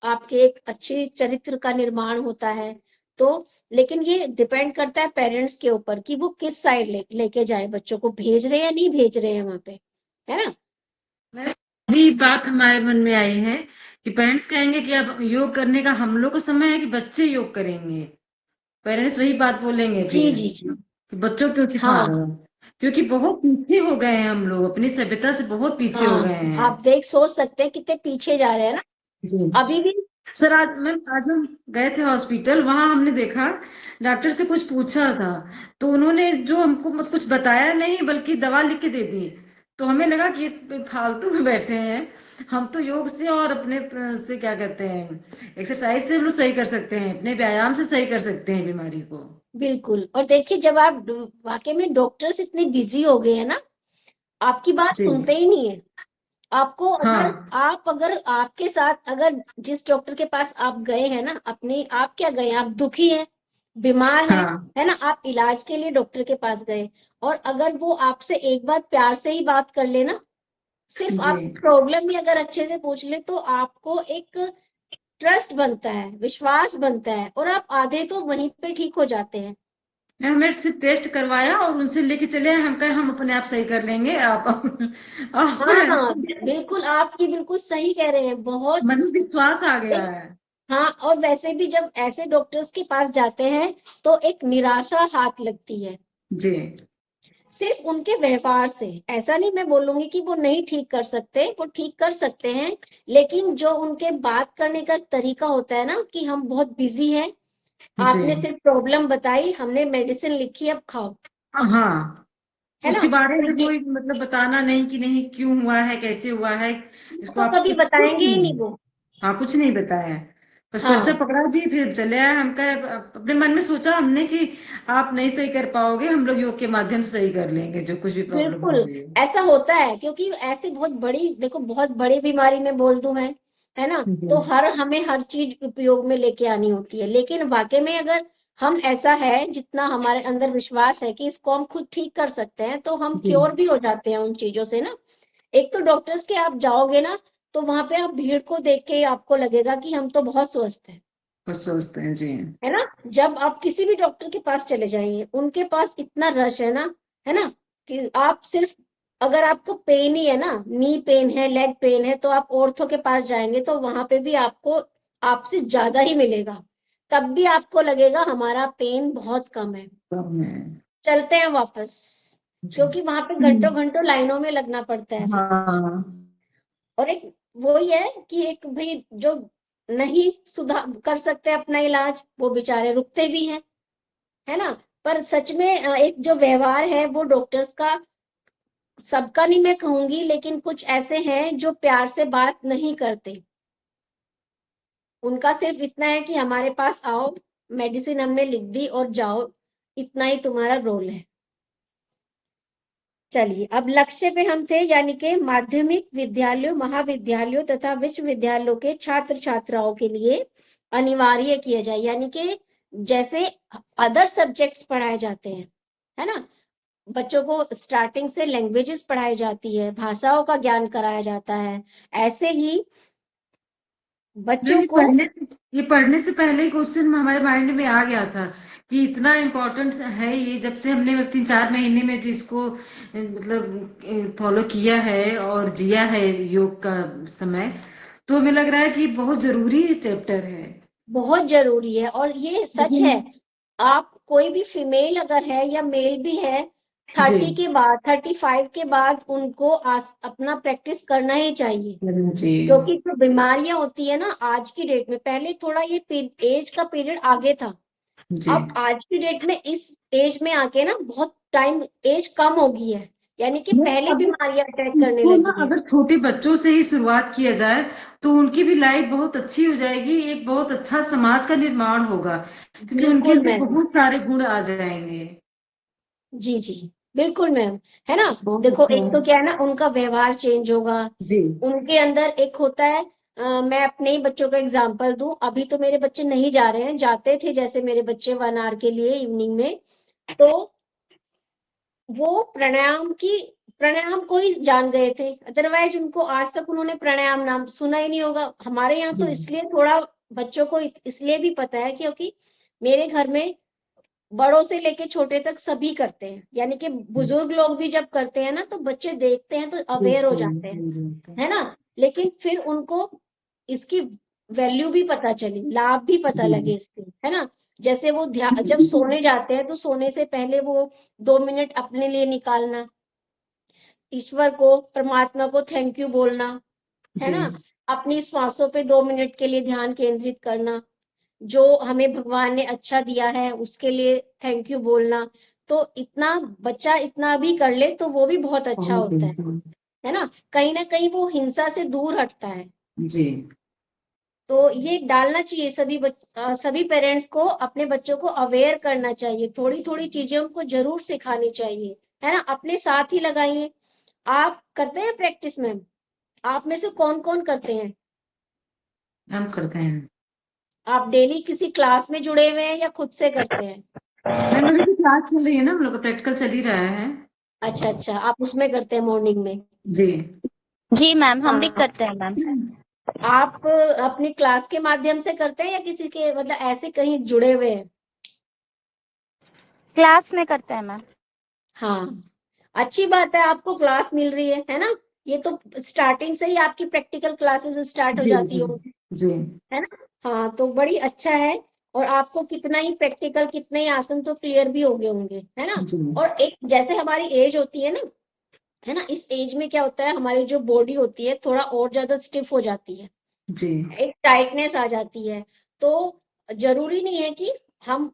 आपके एक अच्छी चरित्र का निर्माण होता है। तो लेकिन ये डिपेंड करता है पेरेंट्स के ऊपर कि वो किस साइड लेके जाए बच्चों को, भेज रहे हैं या नहीं भेज रहे हैं वहां पे, है ना। अभी बात हमारे मन में आई है कि पेरेंट्स कहेंगे कि अब योग करने का हम लोग का समय है कि बच्चे योग करेंगे। पेरेंट्स वही बात बोलेंगे जी फिर जी जी। कि बच्चों को क्यों सिखा हाँ रहे हो, क्योंकि बहुत पीछे हो गए हैं हम लोग, अपनी सभ्यता से बहुत पीछे हो गए हाँ, हैं। आप देख सोच सकते हैं कितने पीछे जा रहे हैं ना जी अभी भी। सर, आज हम गए थे हॉस्पिटल, वहां हमने देखा, डॉक्टर से कुछ पूछा था तो उन्होंने जो हमको कुछ बताया नहीं बल्कि दवा लिख के दे दी। तो हमें लगा कि ये फालतू में बैठे हैं। हम तो योग से और अपने से क्या कहते हैं, एक्सरसाइज से हम लोग सही कर सकते हैं, अपने व्यायाम से सही कर सकते हैं बीमारी को। बिल्कुल, और देखिए जब आप वाकई में डॉक्टर्स इतने बिजी हो गए हैं ना, आपकी बात जी सुनते ही नहीं है। आपको हाँ अगर आपके साथ, अगर जिस डॉक्टर के पास आप गए हैं ना, अपने आप क्या गए, आप दुखी हैं, बीमार हैं, हाँ है ना, आप इलाज के लिए डॉक्टर के पास गए, और अगर वो आपसे एक बार प्यार से ही बात कर ले ना, सिर्फ जी आप प्रॉब्लम भी अगर अच्छे से पूछ ले, तो आपको एक ट्रस्ट बनता है, विश्वास बनता है, और आप आधे तो वहीं पे ठीक हो जाते हैं, हमने सिर्फ टेस्ट करवाया और उनसे लेके चले आए, हम कहे हम अपने आप सही कर लेंगे, आप आप हाँ बिल्कुल, आप ये बिल्कुल सही कह रहे हैं, बहुत। मन में विश्वास आ गया एक, है। हाँ, और वैसे भी जब ऐसे डॉक्टर्स के पास जाते हैं तो एक निराशा हाथ लगती है, जी सिर्फ उनके व्यवहार से। ऐसा नहीं मैं बोलूंगी कि वो नहीं ठीक कर सकते, वो ठीक कर सकते हैं, लेकिन जो उनके बात करने का तरीका होता है ना, कि हम बहुत बिजी हैं, जी आपने सिर्फ प्रॉब्लम बताई, हमने मेडिसिन लिखी, अब खाओ, हाँ, है ना। उसके बारे तो में ये कोई मतलब बताना नहीं कि नहीं क्यों हुआ है, कैसे हुआ है, इसको तो आप कभी कुछ कुछ बताएंगे ही नहीं। नहीं वो। हाँ, कुछ नहीं बताया, बस पर्चा हाँ पकड़ा दी, फिर चले आए। हम कहे, अपने मन में सोचा हमने कि आप नहीं सही कर पाओगे, हम लोग योग के माध्यम से सही कर लेंगे जो कुछ भी प्रॉब्लम हो बिल्कुल, रही है। ऐसा होता है, क्योंकि ऐसे बहुत बड़ी, देखो बहुत बड़ी बीमारी में बोल दूं है ना, जी तो हमें हर चीज उपयोग में लेके आनी होती है, लेकिन वाकई में अगर हम, ऐसा है जितना हमारे अंदर विश्वास है कि इसको हम खुद ठीक कर सकते हैं, तो हम जी, क्योर भी हो जाते हैं उन चीजों से ना। एक तो डॉक्टर्स के आप जाओगे ना, तो वहां पे आप भीड़ को देख के आपको लगेगा कि हम तो बहुत स्वस्थ हैं, बस सोचते हैं जी। है ना। जब आप किसी भी डॉक्टर के पास चले जाइए, उनके पास इतना रश है ना, कि आप सिर्फ, अगर आपको पेन ही है ना, नी पेन है, लेग पेन है, तो आप ऑर्थो के पास जाएंगे तो वहां पे भी आपको आपसे ज्यादा ही मिलेगा, तब भी आपको लगेगा हमारा पेन बहुत कम है, तब मैं चलते हैं वापस, जी क्योंकि वहां पे घंटों घंटों लाइनों में लगना पड़ता है फिर। हाँ, और एक वही है कि एक भी जो नहीं सुधार कर सकते अपना इलाज, वो बेचारे रुकते भी हैं, है ना। पर सच में एक जो व्यवहार है वो डॉक्टर्स का, सबका नहीं मैं कहूंगी, लेकिन कुछ ऐसे हैं जो प्यार से बात नहीं करते, उनका सिर्फ इतना है कि हमारे पास आओ, मेडिसिन हमने लिख दी और जाओ, इतना ही तुम्हारा रोल है। चलिए, अब लक्ष्य पे हम थे, यानी कि माध्यमिक विद्यालयों, महाविद्यालयों तथा विश्वविद्यालयों के छात्र छात्राओं के लिए अनिवार्य किया जाए, यानी कि जैसे अदर सब्जेक्ट्स पढ़ाए जाते हैं, है ना, बच्चों को स्टार्टिंग से लैंग्वेजेस पढ़ाई जाती है, भाषाओं का ज्ञान कराया जाता है, ऐसे ही मैम, बच्चों को। ये पढ़ने से पहले ही क्वेश्चन हमारे माइंड में आ गया था कि इतना इम्पोर्टेंट है ये। जब से हमने 3-4 महीने में जिसको मतलब फॉलो किया है और जिया है योग का समय, तो हमें लग रहा है कि बहुत जरूरी चैप्टर है। बहुत जरूरी है, और ये सच लेकिन है। आप कोई भी फीमेल अगर है या मेल भी है, जी 35 के बाद उनको अपना प्रैक्टिस करना ही चाहिए, जी क्योंकि जो बीमारियां होती है ना आज की डेट में, पहले थोड़ा ये एज का पीरियड आगे था, जी अब आज की डेट में इस एज में आके ना बहुत टाइम एज कम हो गई है, यानी कि नहीं, पहले अगर बीमारियां अटैक करने इसको ना लगी है। अगर छोटे बच्चों से ही शुरुआत किया जाए तो उनकी भी लाइफ बहुत अच्छी हो जाएगी, एक बहुत अच्छा समाज का निर्माण होगा, क्योंकि उनके बिल्कुल अंदर मैम, बहुत सारे गुण आ जाएंगे। जी जी, बिल्कुल मैम, है ना। बहुत देखो, अच्छा एक है। तो क्या है ना, उनका व्यवहार चेंज होगा, जी उनके अंदर एक होता है, मैं अपने ही बच्चों का एग्जांपल दूं, अभी तो मेरे बच्चे नहीं जा रहे हैं, जाते थे जैसे मेरे बच्चे 1 आवर के लिए इवनिंग में, तो वो प्राणायाम को ही जान गए थे, अदरवाइज उनको आज तक उन्होंने प्राणायाम नाम सुना ही नहीं होगा। हमारे यहाँ जी तो इसलिए थोड़ा बच्चों को इसलिए भी पता है, क्योंकि मेरे घर में बड़ों से लेके छोटे तक सभी करते हैं, यानी कि बुजुर्ग लोग भी जब करते हैं ना, तो बच्चे देखते हैं तो अवेयर हो बिल्कुल जाते हैं, बिल्कुल। है ना। लेकिन फिर उनको इसकी वैल्यू भी पता चली, लाभ भी पता जी लगे इसके, है ना। जैसे वो जब सोने जाते हैं तो सोने से पहले वो 2 मिनट अपने लिए निकालना, ईश्वर को, परमात्मा को थैंक यू बोलना, है जी ना, अपनी श्वासों पे 2 मिनट के लिए ध्यान केंद्रित करना, जो हमें भगवान ने अच्छा दिया है उसके लिए थैंक यू बोलना, तो इतना बच्चा इतना भी कर ले तो वो भी बहुत अच्छा बहुत होता बिल्कुल। है ना। कहीं ना कहीं वो हिंसा से दूर हटता है। जी तो ये डालना चाहिए, सभी पेरेंट्स को अपने बच्चों को अवेयर करना चाहिए, थोड़ी थोड़ी चीजें उनको जरूर सिखानी चाहिए, है ना, अपने साथ ही लगाइए। आप करते हैं प्रैक्टिस मैम? आप में से कौन कौन करते हैं? हम करते हैं। आप डेली किसी क्लास में जुड़े हुए हैं या खुद से करते हैं? मैम, अभी तो क्लास चल रही है ना, हम लोग का प्रैक्टिकल चल ही रहा है। अच्छा अच्छा, आप उसमें करते हैं मॉर्निंग में? जी जी मैम, हम भी हाँ, करते हैं मैम। आप अपनी क्लास के माध्यम से करते हैं या किसी के मतलब ऐसे कहीं जुड़े हुए हैं? क्लास में करते हैं मैम। हाँ, अच्छी बात है, आपको क्लास मिल रही है ना। ये तो स्टार्टिंग से ही आपकी प्रैक्टिकल क्लासेस स्टार्ट हो जी जाती जी हो, जी है ना। हाँ, तो बड़ी अच्छा है। और आपको कितना ही प्रैक्टिकल, कितने ही आसन तो क्लियर भी हो गए होंगे, है ना। जी और एक जैसे हमारी एज होती है ना, इस एज में क्या होता है, हमारी जो बॉडी होती है थोड़ा और ज्यादा स्टिफ हो जाती है, जी एक टाइटनेस आ जाती है। तो जरूरी नहीं है कि हम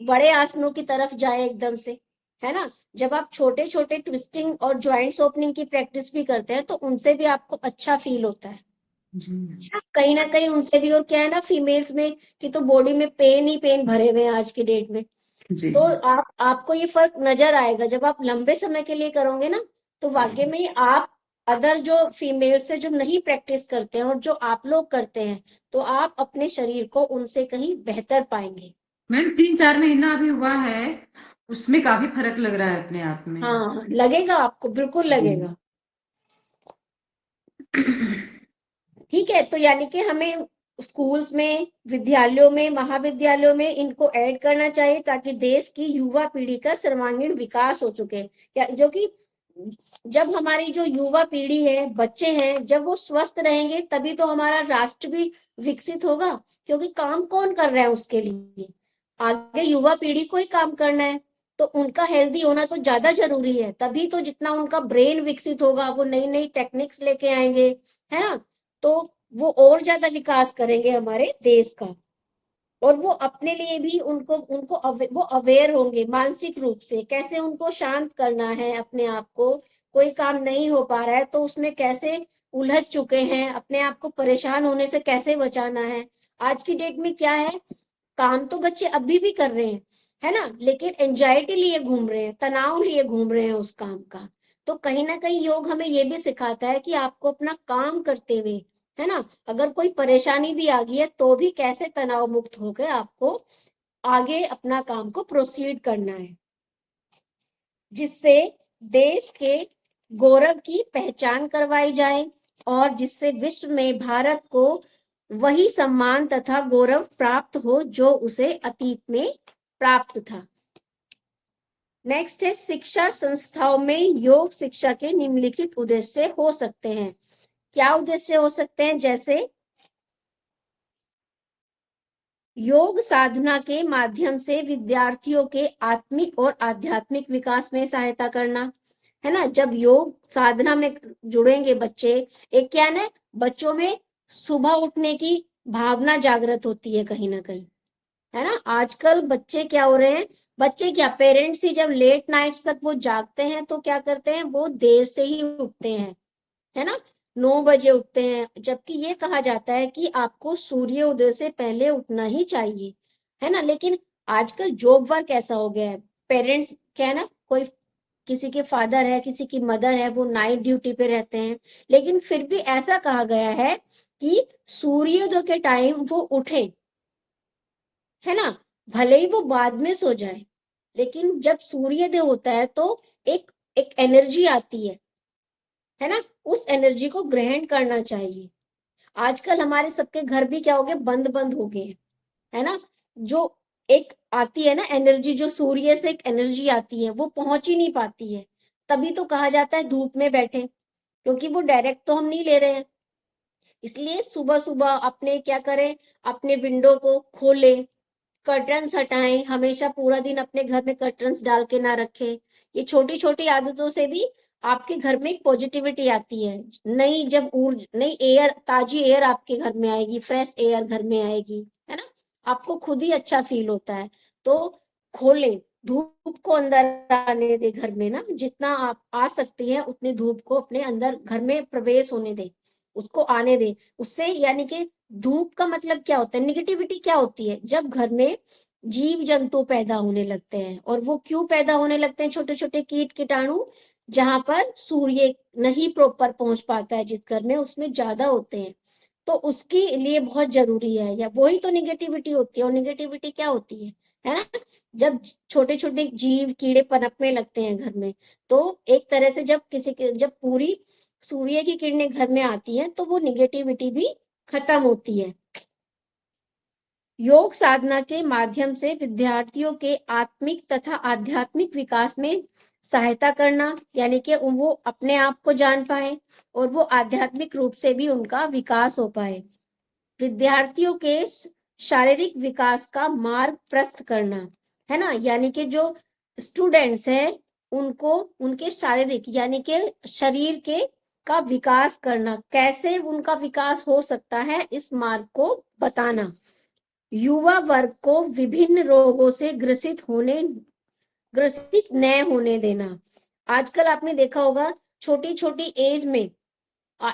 बड़े आसनों की तरफ जाए एकदम से, है ना। जब आप छोटे छोटे ट्विस्टिंग और जॉइंट्स ओपनिंग की प्रैक्टिस भी करते हैं तो उनसे भी आपको अच्छा फील होता है जी कहीं ना कहीं उनसे भी। और क्या है ना, फीमेल्स में कि तो बॉडी में पेन ही पेन भरे हुए हैं आज की डेट में। जी तो आपको ये फर्क नजर आएगा जब आप लंबे समय के लिए करोगे ना, तो वाकई में ही आप अदर जो फीमेल से जो नहीं प्रैक्टिस करते हैं और जो आप लोग करते हैं, तो आप अपने शरीर को उनसे कहीं बेहतर पाएंगे। मैम 3-4 महीना अभी हुआ है, उसमें काफी फर्क लग रहा है अपने आप में। हाँ, लगेगा, आपको बिल्कुल जी लगेगा। ठीक है, तो यानी कि हमें स्कूल्स में, विद्यालयों में, महाविद्यालयों में इनको ऐड करना चाहिए ताकि देश की युवा पीढ़ी का सर्वांगीण विकास हो चुके, या जो कि जब हमारी जो युवा पीढ़ी है, बच्चे हैं, जब वो स्वस्थ रहेंगे तभी तो हमारा राष्ट्र भी विकसित होगा। क्योंकि काम कौन कर रहा है उसके लिए, आगे युवा पीढ़ी को ही काम करना है। तो उनका हेल्दी होना तो ज्यादा जरूरी है, तभी तो जितना उनका ब्रेन विकसित होगा, वो नई नई टेक्निक्स लेके आएंगे, है ना। तो वो और ज्यादा विकास करेंगे हमारे देश का। और वो अपने लिए भी उनको उनको वो अवेयर होंगे मानसिक रूप से, कैसे उनको शांत करना है अपने आप को। कोई काम नहीं हो पा रहा है तो उसमें कैसे उलझ चुके हैं, अपने आप को परेशान होने से कैसे बचाना है। आज की डेट में क्या है, काम तो बच्चे अभी भी कर रहे हैं, है ना, लेकिन एंजाइटी लिए घूम रहे हैं, तनाव लिए घूम रहे हैं उस काम का। तो कहीं ना कहीं योग हमें ये भी सिखाता है कि आपको अपना काम करते हुए, है ना, अगर कोई परेशानी भी आ गई है तो भी कैसे तनाव मुक्त होकर आपको आगे अपना काम को प्रोसीड करना है, जिससे देश के गौरव की पहचान करवाई जाए और जिससे विश्व में भारत को वही सम्मान तथा गौरव प्राप्त हो जो उसे अतीत में प्राप्त था। नेक्स्ट है, शिक्षा संस्थाओं में योग शिक्षा के निम्नलिखित उद्देश्य हो सकते हैं। क्या उद्देश्य हो सकते हैं, जैसे योग साधना के माध्यम से विद्यार्थियों के आत्मिक और आध्यात्मिक विकास में सहायता करना, है ना। जब योग साधना में जुड़ेंगे बच्चे, एक क्या है ना, बच्चों में सुबह उठने की भावना जागृत होती है कहीं ना कहीं, है ना। आजकल बच्चे क्या हो रहे हैं, बच्चे क्या, पेरेंट्स ही जब लेट नाइट्स तक वो जागते हैं तो क्या करते हैं, वो देर से ही उठते हैं, है ना, 9 बजे उठते हैं। जबकि ये कहा जाता है कि आपको सूर्य उदय से पहले उठना ही चाहिए, है ना। लेकिन आजकल जॉब वर्क ऐसा हो गया है, पेरेंट्स क्या है ना, कोई किसी के फादर है, किसी की मदर है, वो नाइट ड्यूटी पे रहते हैं, लेकिन फिर भी ऐसा कहा गया है कि सूर्योदय के टाइम वो उठे, है ना, भले ही वो बाद में सो जाए, लेकिन जब सूर्योदय होता है तो एक एक एनर्जी आती है ना, उस एनर्जी को ग्रहण करना चाहिए। आजकल हमारे सबके घर भी क्या हो गए, बंद बंद हो गए हैं, है ना। जो एक आती है ना एनर्जी, जो सूर्य से एक एनर्जी आती है, वो पहुंच ही नहीं पाती है। तभी तो कहा जाता है धूप में बैठे, क्योंकि वो डायरेक्ट तो हम नहीं ले रहे हैं। इसलिए सुबह सुबह अपने क्या करें, अपने विंडो को खोलें, कर्टन्स हटाएं, हमेशा पूरा दिन अपने घर में कर्टन्स डाल के ना रखें। ये छोटी छोटी आदतों से भी आपके घर में एक पॉजिटिविटी आती है, नई जब नई एयर, ताजी एयर आपके घर में आएगी, फ्रेश एयर घर में आएगी, है ना, आपको खुद ही अच्छा फील होता है। तो खोलें, धूप को अंदर आने दे घर में ना, जितना आप आ सकती है उतनी धूप को अपने अंदर घर में प्रवेश होने दे, उसको आने दे। उससे यानी कि धूप का मतलब क्या होता है, निगेटिविटी क्या होती है, जब घर में जीव जंतु पैदा होने लगते हैं। और वो क्यों पैदा होने लगते हैं, छोटे छोटे कीट कीटाणु, जहां पर सूर्य नहीं प्रॉपर पहुंच पाता है, जिस घर में, उसमें ज्यादा होते हैं। तो उसके लिए बहुत जरूरी है, या वही तो निगेटिविटी होती है। और निगेटिविटी क्या होती है ना, जब छोटे छोटे जीव कीड़े पनपने लगते हैं घर में, तो एक तरह से जब किसी के, जब पूरी सूर्य की किरणें घर में आती हैं तो वो निगेटिविटी भी खत्म होती है। योग साधना के माध्यम से विद्यार्थियों के आत्मिक तथा आध्यात्मिक विकास में सहायता करना, यानी कि वो अपने आप को जान पाए और वो आध्यात्मिक रूप से भी उनका विकास हो पाए। विद्यार्थियों के शारीरिक विकास का मार्ग प्रशस्त करना, है ना, यानी कि जो स्टूडेंट्स है उनको उनके शारीरिक यानी कि शरीर के का विकास करना, कैसे उनका विकास हो सकता है इस मार्ग को बताना। युवा वर्ग को विभिन्न रोगों से ग्रसित न होने देना। आजकल आपने देखा होगा छोटी छोटी एज में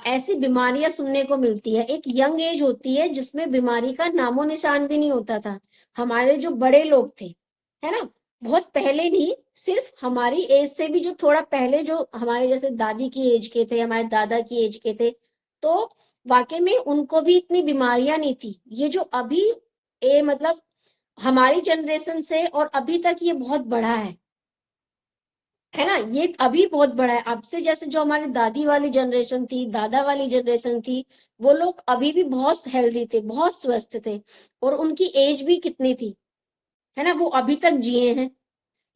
ऐसी बीमारियां सुनने को मिलती है। एक यंग एज होती है जिसमें बीमारी का नामो निशान भी नहीं होता था। हमारे जो बड़े लोग थे, है ना, बहुत पहले नहीं, सिर्फ हमारी एज से भी जो थोड़ा पहले, जो हमारे जैसे दादी की एज के थे, हमारे दादा की एज के थे, तो वाकई में उनको भी इतनी बीमारियां नहीं थी। ये जो अभी मतलब हमारी जनरेशन से और अभी तक ये बहुत बड़ा है ना, ये अभी बहुत बड़ा है। अब से जैसे जो हमारी दादी वाली जनरेशन थी, दादा वाली जनरेशन थी, वो लोग अभी भी बहुत हेल्दी थे, बहुत स्वस्थ थे, और उनकी एज भी कितनी थी, है ना, वो अभी तक जिए हैं।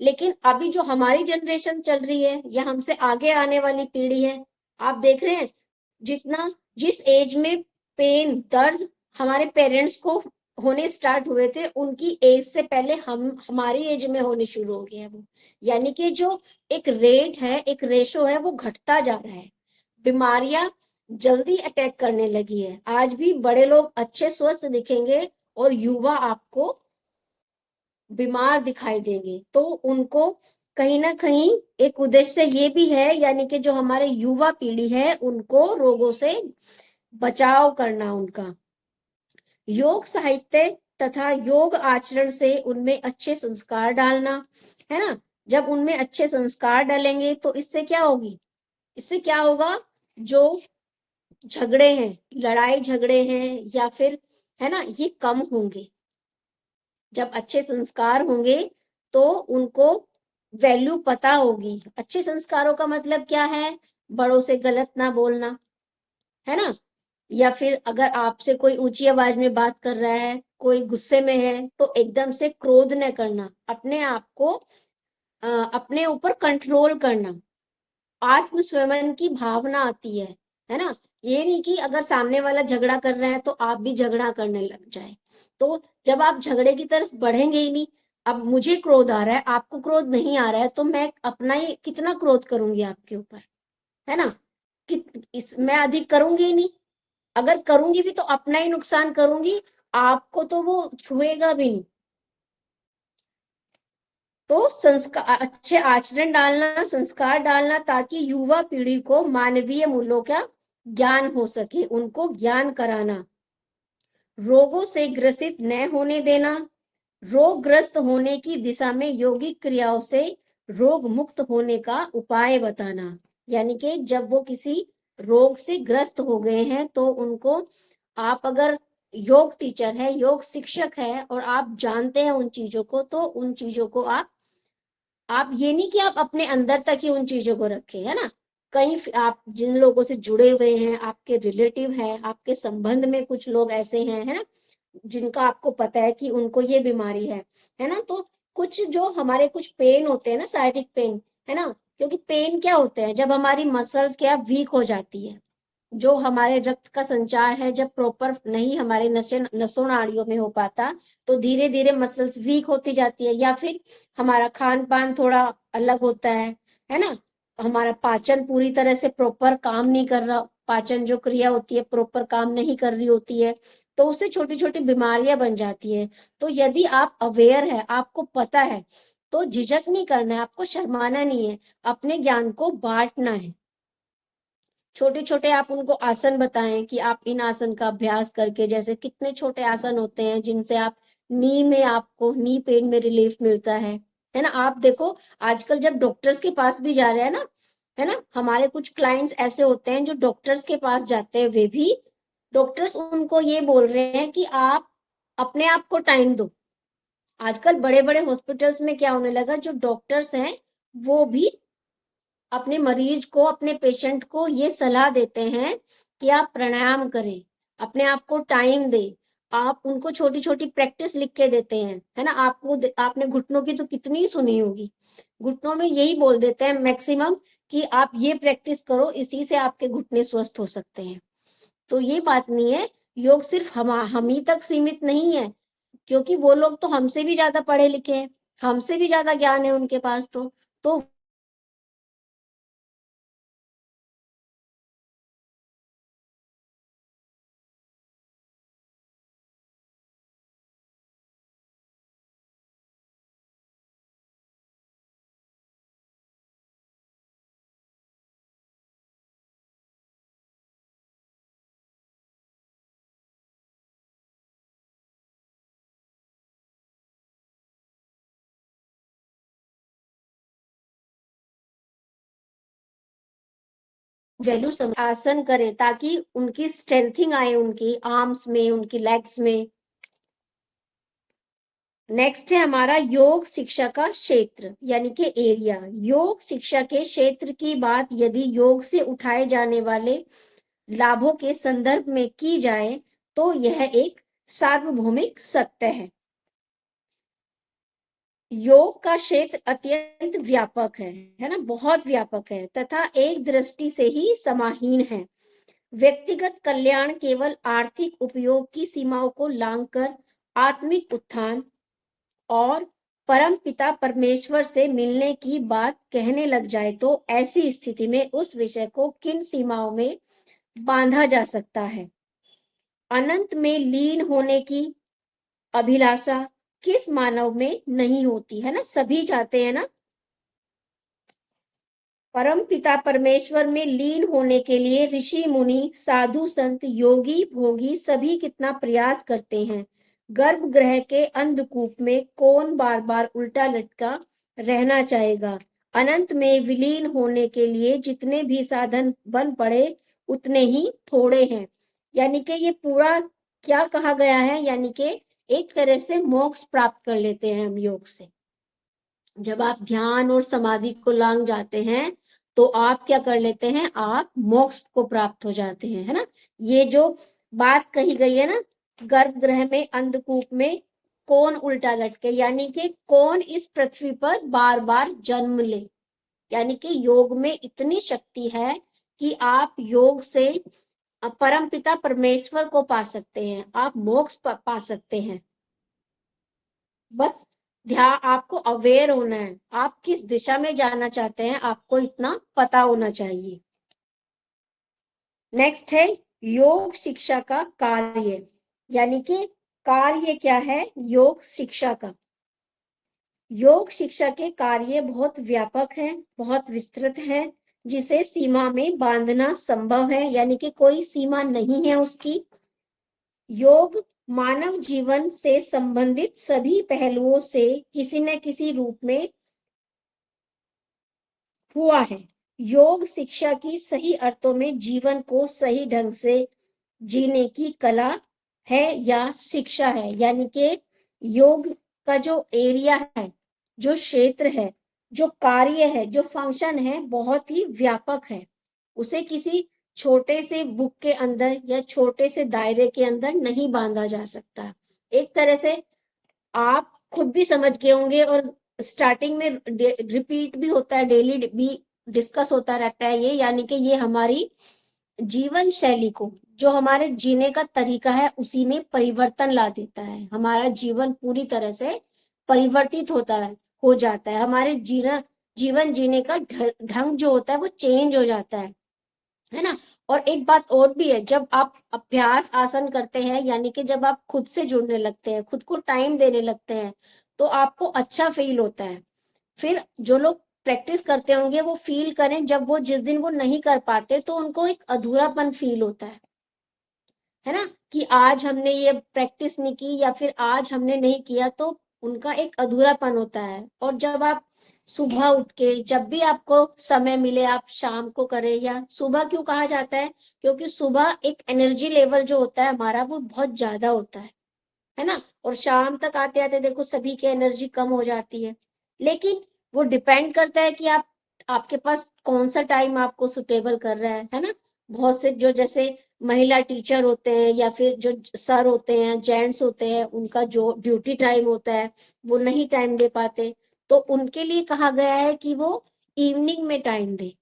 लेकिन अभी जो हमारी जनरेशन चल रही है या हमसे आगे आने वाली पीढ़ी है, आप देख रहे हैं जिस एज में पेन दर्द हमारे पेरेंट्स को होने स्टार्ट हुए थे, उनकी एज से पहले हमारी एज में होने शुरू हो गए हैं वो। यानी कि जो एक रेट है, एक रेशो है, वो घटता जा रहा है। बीमारियां जल्दी अटैक करने लगी है। आज भी बड़े लोग अच्छे स्वस्थ दिखेंगे और युवा आपको बीमार दिखाई देंगे। तो उनको कहीं ना कहीं एक उद्देश्य ये भी है, यानी कि जो हमारे युवा पीढ़ी है उनको रोगों से बचाव करना उनका। योग साहित्य तथा योग आचरण से उनमें अच्छे संस्कार डालना, है ना। जब उनमें अच्छे संस्कार डालेंगे तो इससे क्या होगी, इससे क्या होगा, जो झगड़े हैं, लड़ाई झगड़े हैं या फिर, है ना, ये कम होंगे। जब अच्छे संस्कार होंगे तो उनको वैल्यू पता होगी। अच्छे संस्कारों का मतलब क्या है, बड़ों से गलत ना बोलना, है ना, या फिर अगर आपसे कोई ऊंची आवाज में बात कर रहा है, कोई गुस्से में है, तो एकदम से क्रोध न करना, अपने आप को अपने ऊपर कंट्रोल करना। आत्म स्वयं की भावना आती है ना। ये नहीं कि अगर सामने वाला झगड़ा कर रहा है तो आप भी झगड़ा करने लग जाए। तो जब आप झगड़े की तरफ बढ़ेंगे ही नहीं, अब मुझे क्रोध आ रहा है, आपको क्रोध नहीं आ रहा है, तो मैं अपना ही कितना क्रोध करूंगी आपके ऊपर, है ना, कि मैं अधिक करूंगी ही नहीं। अगर करूंगी भी तो अपना ही नुकसान करूंगी, आपको तो वो छुएगा भी नहीं। तो संस्कार, अच्छे आचरण डालना, संस्कार डालना, ताकि युवा पीढ़ी को मानवीय मूल्यों का ज्ञान हो सके, उनको ज्ञान कराना। रोगों से ग्रसित न होने देना, रोगग्रस्त होने की दिशा में यौगिक क्रियाओं से रोग मुक्त होने का उपाय बताना। यानी कि जब वो किसी रोग से ग्रस्त हो गए हैं तो उनको, आप अगर योग टीचर है, योग शिक्षक है और आप जानते हैं उन चीजों को, तो उन चीजों को आप ये नहीं कि आप अपने अंदर तक ही उन चीजों को रखें, है ना। कहीं आप जिन लोगों से जुड़े हुए हैं, आपके रिलेटिव हैं, आपके संबंध में कुछ लोग ऐसे हैं, है ना, जिनका आपको पता है कि उनको ये बीमारी है ना, तो कुछ जो हमारे कुछ पेन होते हैं ना, शारीरिक पेन, है ना, क्योंकि पेन क्या होते हैं, जब हमारी मसल्स क्या वीक हो जाती है, जो हमारे रक्त का संचार है जब प्रॉपर नहीं हमारे नसों नाड़ियों में हो पाता, तो धीरे धीरे मसल्स वीक होती जाती है, या फिर हमारा खान पान थोड़ा अलग होता है ना, हमारा पाचन पूरी तरह से प्रॉपर काम नहीं कर रहा, पाचन जो क्रिया होती है प्रॉपर काम नहीं कर रही होती है, तो उससे छोटी छोटी बीमारियां बन जाती है। तो यदि आप अवेयर है, आपको पता है, तो झिझक नहीं करना है, आपको शर्माना नहीं है, अपने ज्ञान को बांटना है। छोटे छोटे आप उनको आसन बताएं कि आप इन आसन का अभ्यास करके, जैसे कितने छोटे आसन होते हैं जिनसे आप आपको नी पेन में रिलीफ मिलता है ना। आप देखो आजकल जब डॉक्टर्स के पास भी जा रहे हैं ना, है ना, हमारे कुछ क्लाइंट्स ऐसे होते हैं जो डॉक्टर्स के पास जाते हैं, वे भी डॉक्टर्स उनको ये बोल रहे हैं कि आप अपने आप को टाइम दो। आजकल बड़े बड़े हॉस्पिटल्स में क्या होने लगा, जो डॉक्टर्स हैं वो भी अपने मरीज को, अपने पेशेंट को ये सलाह देते हैं कि आप प्राणायाम करें, अपने आप को टाइम दें, आप उनको छोटी छोटी प्रैक्टिस लिख के देते हैं, है ना। आपने घुटनों की तो कितनी सुनी होगी, घुटनों में यही बोल देते हैं मैक्सिमम कि आप ये प्रैक्टिस करो, इसी से आपके घुटने स्वस्थ हो सकते हैं। तो ये बात नहीं है, योग सिर्फ हम ही तक सीमित नहीं है, क्योंकि वो लोग तो हमसे भी ज्यादा पढ़े लिखे हैं, हमसे भी ज्यादा ज्ञान है उनके पास। तो वैल्यू आसन करें ताकि उनकी स्ट्रेंथिंग आए, उनकी आर्म्स में, उनकी लेग्स में। नेक्स्ट है हमारा योग शिक्षा का क्षेत्र यानी कि एरिया। योग शिक्षा के क्षेत्र की बात यदि योग से उठाए जाने वाले लाभों के संदर्भ में की जाए तो यह एक सार्वभौमिक सत्य है। योग का क्षेत्र अत्यंत व्यापक है ना, बहुत व्यापक है तथा एक दृष्टि से ही समाहीन है। व्यक्तिगत कल्याण केवल आर्थिक उपयोग की सीमाओं को लांघकर आत्मिक उत्थान और परम पिता परमेश्वर से मिलने की बात कहने लग जाए तो ऐसी स्थिति में उस विषय को किन सीमाओं में बांधा जा सकता है। अनंत में लीन होने की अभिलाषा किस मानव में नहीं होती है ना, सभी चाहते हैं ना। परम पिता परमेश्वर में लीन होने के लिए ऋषि मुनि साधु संत योगी भोगी सभी कितना प्रयास करते हैं। गर्भगृह के अंधकूप में कौन बार बार उल्टा लटका रहना चाहेगा। अनंत में विलीन होने के लिए जितने भी साधन बन पड़े उतने ही थोड़े हैं। यानी कि ये पूरा क्या कहा गया है, यानी कि एक तरह से मोक्ष प्राप्त कर लेते हैं हम योग से। जब आप ध्यान और समाधि को लांघ जाते हैं तो आप क्या कर लेते हैं, आप मोक्ष को प्राप्त हो जाते हैं, है ना। ये जो बात कही गई है ना, गर्भगृह में अंधकूप में कौन उल्टा लटके, यानी कि कौन इस पृथ्वी पर बार बार जन्म ले। यानी कि योग में इतनी शक्ति है कि आप योग से परम पिता परमेश्वर को पा सकते हैं, आप मोक्ष पा सकते हैं। बस ध्यान, आपको अवेयर होना है, आप किस दिशा में जाना चाहते हैं आपको इतना पता होना चाहिए। नेक्स्ट है योग शिक्षा का कार्य, यानी कि कार्य क्या है योग शिक्षा का। योग शिक्षा के कार्य बहुत व्यापक है, बहुत विस्तृत है, जिसे सीमा में बांधना संभव है, यानी कि कोई सीमा नहीं है उसकी। योग मानव जीवन से संबंधित सभी पहलुओं से किसी न किसी रूप में हुआ है। योग शिक्षा की सही अर्थों में जीवन को सही ढंग से जीने की कला है या शिक्षा है। यानी कि योग का जो एरिया है, जो क्षेत्र है, जो कार्य है, जो फंक्शन है, बहुत ही व्यापक है। उसे किसी छोटे से बुक के अंदर या छोटे से दायरे के अंदर नहीं बांधा जा सकता। एक तरह से आप खुद भी समझ गए होंगे और स्टार्टिंग में रिपीट भी होता है, डेली भी डिस्कस होता रहता है ये, यानी कि ये हमारी जीवन शैली को, जो हमारे जीने का तरीका है उसी में परिवर्तन ला देता है। हमारा जीवन पूरी तरह से परिवर्तित होता है, हो जाता है। हमारे जीवन जीने का ढंग जो होता है वो चेंज हो जाता है ना। और एक बात और भी है, जब आप अभ्यास आसन करते हैं, यानी कि जब आप खुद से जुड़ने लगते हैं, खुद को टाइम देने लगते हैं, तो आपको अच्छा फील होता है। फिर जो लोग प्रैक्टिस करते होंगे वो फील करें, जब वो जिस दिन वो नहीं कर पाते तो उनको एक अधूरापन फील होता है ना, कि आज हमने ये प्रैक्टिस नहीं की या फिर आज हमने नहीं किया, तो उनका एक अधूरापन होता है। और जब आप सुबह उठ के, जब भी आपको समय मिले, आप शाम को करें, या सुबह क्यों कहा जाता है, क्योंकि सुबह एक एनर्जी लेवल जो होता है हमारा वो बहुत ज्यादा होता है ना। और शाम तक आते आते देखो सभी की एनर्जी कम हो जाती है। लेकिन वो डिपेंड करता है कि आप, आपके पास कौन सा टाइम आपको सुटेबल कर रहा है ना। बहुत से जो जैसे महिला टीचर होते हैं या फिर जो सर होते हैं, जेंट्स होते हैं, उनका जो ड्यूटी टाइम होता है वो नहीं टाइम दे पाते, तो उनके लिए कहा गया है कि वो इवनिंग में टाइम दे,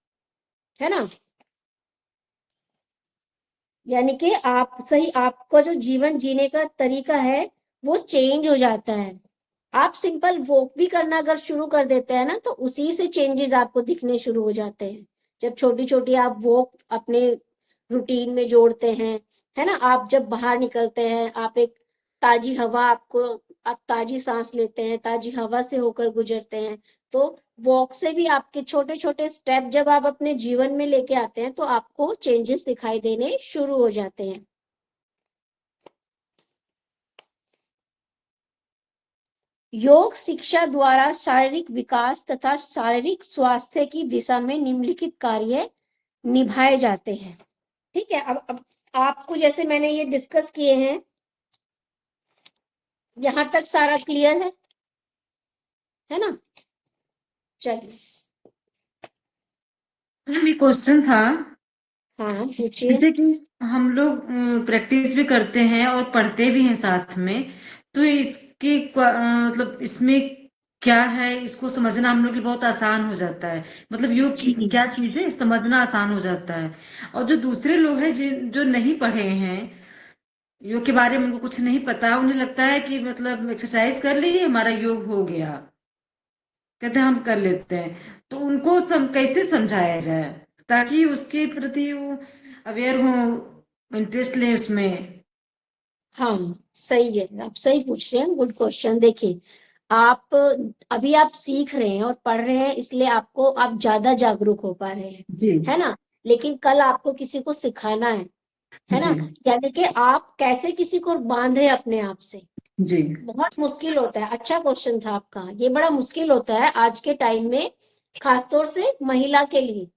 है ना। यानी कि आप सही, आपका जो जीवन जीने का तरीका है वो चेंज हो जाता है। आप सिंपल वॉक भी करना अगर शुरू कर देते हैं ना, तो उसी से चेंजेस आपको दिखने शुरू हो जाते हैं। जब छोटी छोटी आप वॉक अपने रूटीन में जोड़ते हैं, है ना, आप जब बाहर निकलते हैं, आप एक ताजी हवा आपको, आप ताजी सांस लेते हैं, ताजी हवा से होकर गुजरते हैं, तो वॉक से भी आपके छोटे छोटे स्टेप जब आप अपने जीवन में लेके आते हैं तो आपको चेंजेस दिखाई देने शुरू हो जाते हैं। योग शिक्षा द्वारा शारीरिक विकास तथा शारीरिक स्वास्थ्य की दिशा में निम्नलिखित कार्य निभाए जाते हैं। ठीक है, अब आपको जैसे मैंने ये डिस्कस किए हैं, यहां तक सारा क्लियर है ना। चलिए, मैम ये क्वेश्चन था, हाँ पूछिए। जैसे कि हम लोग प्रैक्टिस भी करते हैं और पढ़ते भी हैं साथ में, तो इसके मतलब इसमें क्या है, इसको समझना हम लोग के लिए बहुत आसान हो जाता है। मतलब योग क्या चीज है समझना आसान हो जाता है। और जो दूसरे लोग हैं जो नहीं पढ़े हैं योग के बारे में, उनको कुछ नहीं पता, उन्हें लगता है कि मतलब एक्सरसाइज कर ली हमारा योग हो गया, कहते हैं हम कर लेते हैं। तो उनको कैसे समझाया जाए ताकि उसके प्रति वो अवेयर हो, इंटरेस्ट ले उसमें। हाँ सही है, आप सही पूछ रहे हैं, गुड क्वेश्चन। देखिए, आप अभी आप सीख रहे हैं और पढ़ रहे हैं, इसलिए आपको आप ज्यादा जागरूक हो पा रहे हैं, जी है ना। लेकिन कल आपको किसी को सिखाना है ना। जी यानी कि आप कैसे किसी को बांधे अपने आप से, जी बहुत मुश्किल होता है। अच्छा क्वेश्चन था आपका, ये बड़ा मुश्किल होता है आज के टाइम में, खासतौर से महिला के लिए।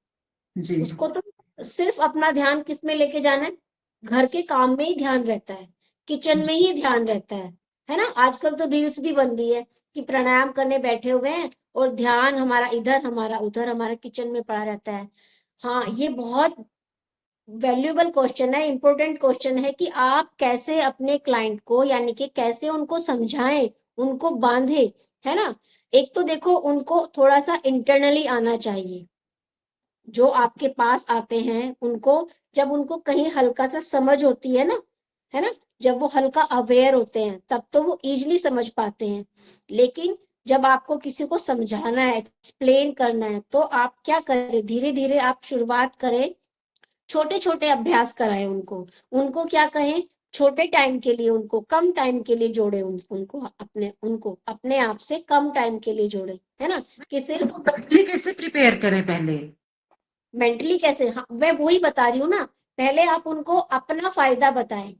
जी उसको तो सिर्फ अपना ध्यान किस में लेके जाना है, घर के काम में ही ध्यान रहता है, किचन में ही ध्यान रहता है ना। आजकल तो रील्स भी बन रही है कि प्राणायाम करने बैठे हुए हैं और ध्यान हमारा इधर, हमारा उधर, हमारा किचन में पड़ा रहता है। हाँ, ये बहुत वैल्यूएबल क्वेश्चन है, इंपॉर्टेंट क्वेश्चन है कि आप कैसे अपने क्लाइंट को, यानी कि कैसे उनको समझाएं, उनको बांधे, है ना। एक तो देखो, उनको थोड़ा सा इंटरनली आना चाहिए। जो आपके पास आते हैं उनको, जब उनको कहीं हल्का सा समझ होती है ना, जब वो हल्का अवेयर होते हैं तब तो वो इजीली समझ पाते हैं। लेकिन जब आपको किसी को समझाना है, एक्सप्लेन करना है, तो आप क्या करें, धीरे धीरे आप शुरुआत करें, छोटे छोटे अभ्यास कराएं उनको। उनको क्या कहें, छोटे टाइम के लिए, उनको कम टाइम के लिए जोड़े, उनको अपने आप से कम टाइम के लिए जोड़े, है ना। कि सिर्फ मेंटली कैसे प्रिपेयर करें पहले। मेंटली कैसे, हाँ मैं वही बता रही हूँ ना। पहले आप उनको अपना फायदा बताएं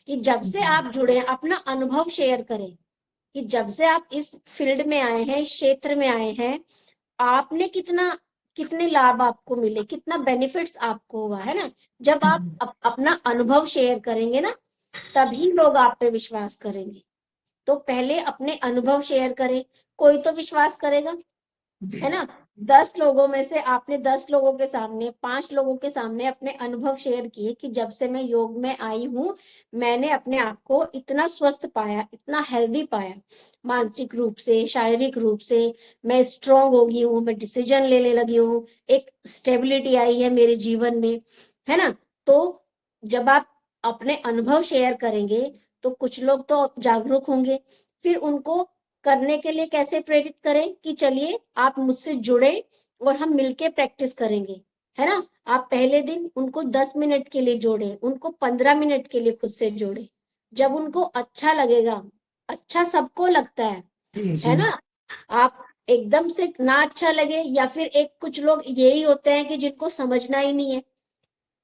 कि जब से जी आप जुड़े, अपना अनुभव शेयर करें कि जब से आप इस फील्ड में आए हैं, इस क्षेत्र में आए हैं, आपने कितने लाभ आपको मिले, कितना बेनिफिट्स आपको हुआ, है ना। जब आप अपना अनुभव शेयर करेंगे ना, तभी लोग आप पे विश्वास करेंगे। तो पहले अपने अनुभव शेयर करें, कोई तो विश्वास करेगा, जी है ना। 10 लोगों में से आपने 10 लोगों के सामने, 5 लोगों के सामने अपने अनुभव शेयर किए कि जब से मैं योग में आई हूँ, मैंने अपने आप को इतना स्वस्थ पाया, इतना हेल्दी पाया, मानसिक रूप से, शारीरिक रूप से। मैं स्ट्रोंग हो गई हूँ, मैं डिसीजन लेने लगी हूँ, एक स्टेबिलिटी आई है मेरे जीवन में, है ना। तो जब आप अपने अनुभव शेयर करेंगे तो कुछ लोग तो जागरूक होंगे। फिर उनको करने के लिए कैसे प्रेरित करें कि चलिए आप मुझसे जुड़े और हम मिलके प्रैक्टिस करेंगे, है ना। आप पहले दिन उनको 10 मिनट के लिए जोड़े, उनको 15 मिनट के लिए खुद से जोड़े। जब उनको अच्छा लगेगा, अच्छा सबको लगता जी है जी ना। आप एकदम से ना अच्छा लगे, या फिर एक कुछ लोग यही होते हैं कि जिनको समझना ही नहीं है,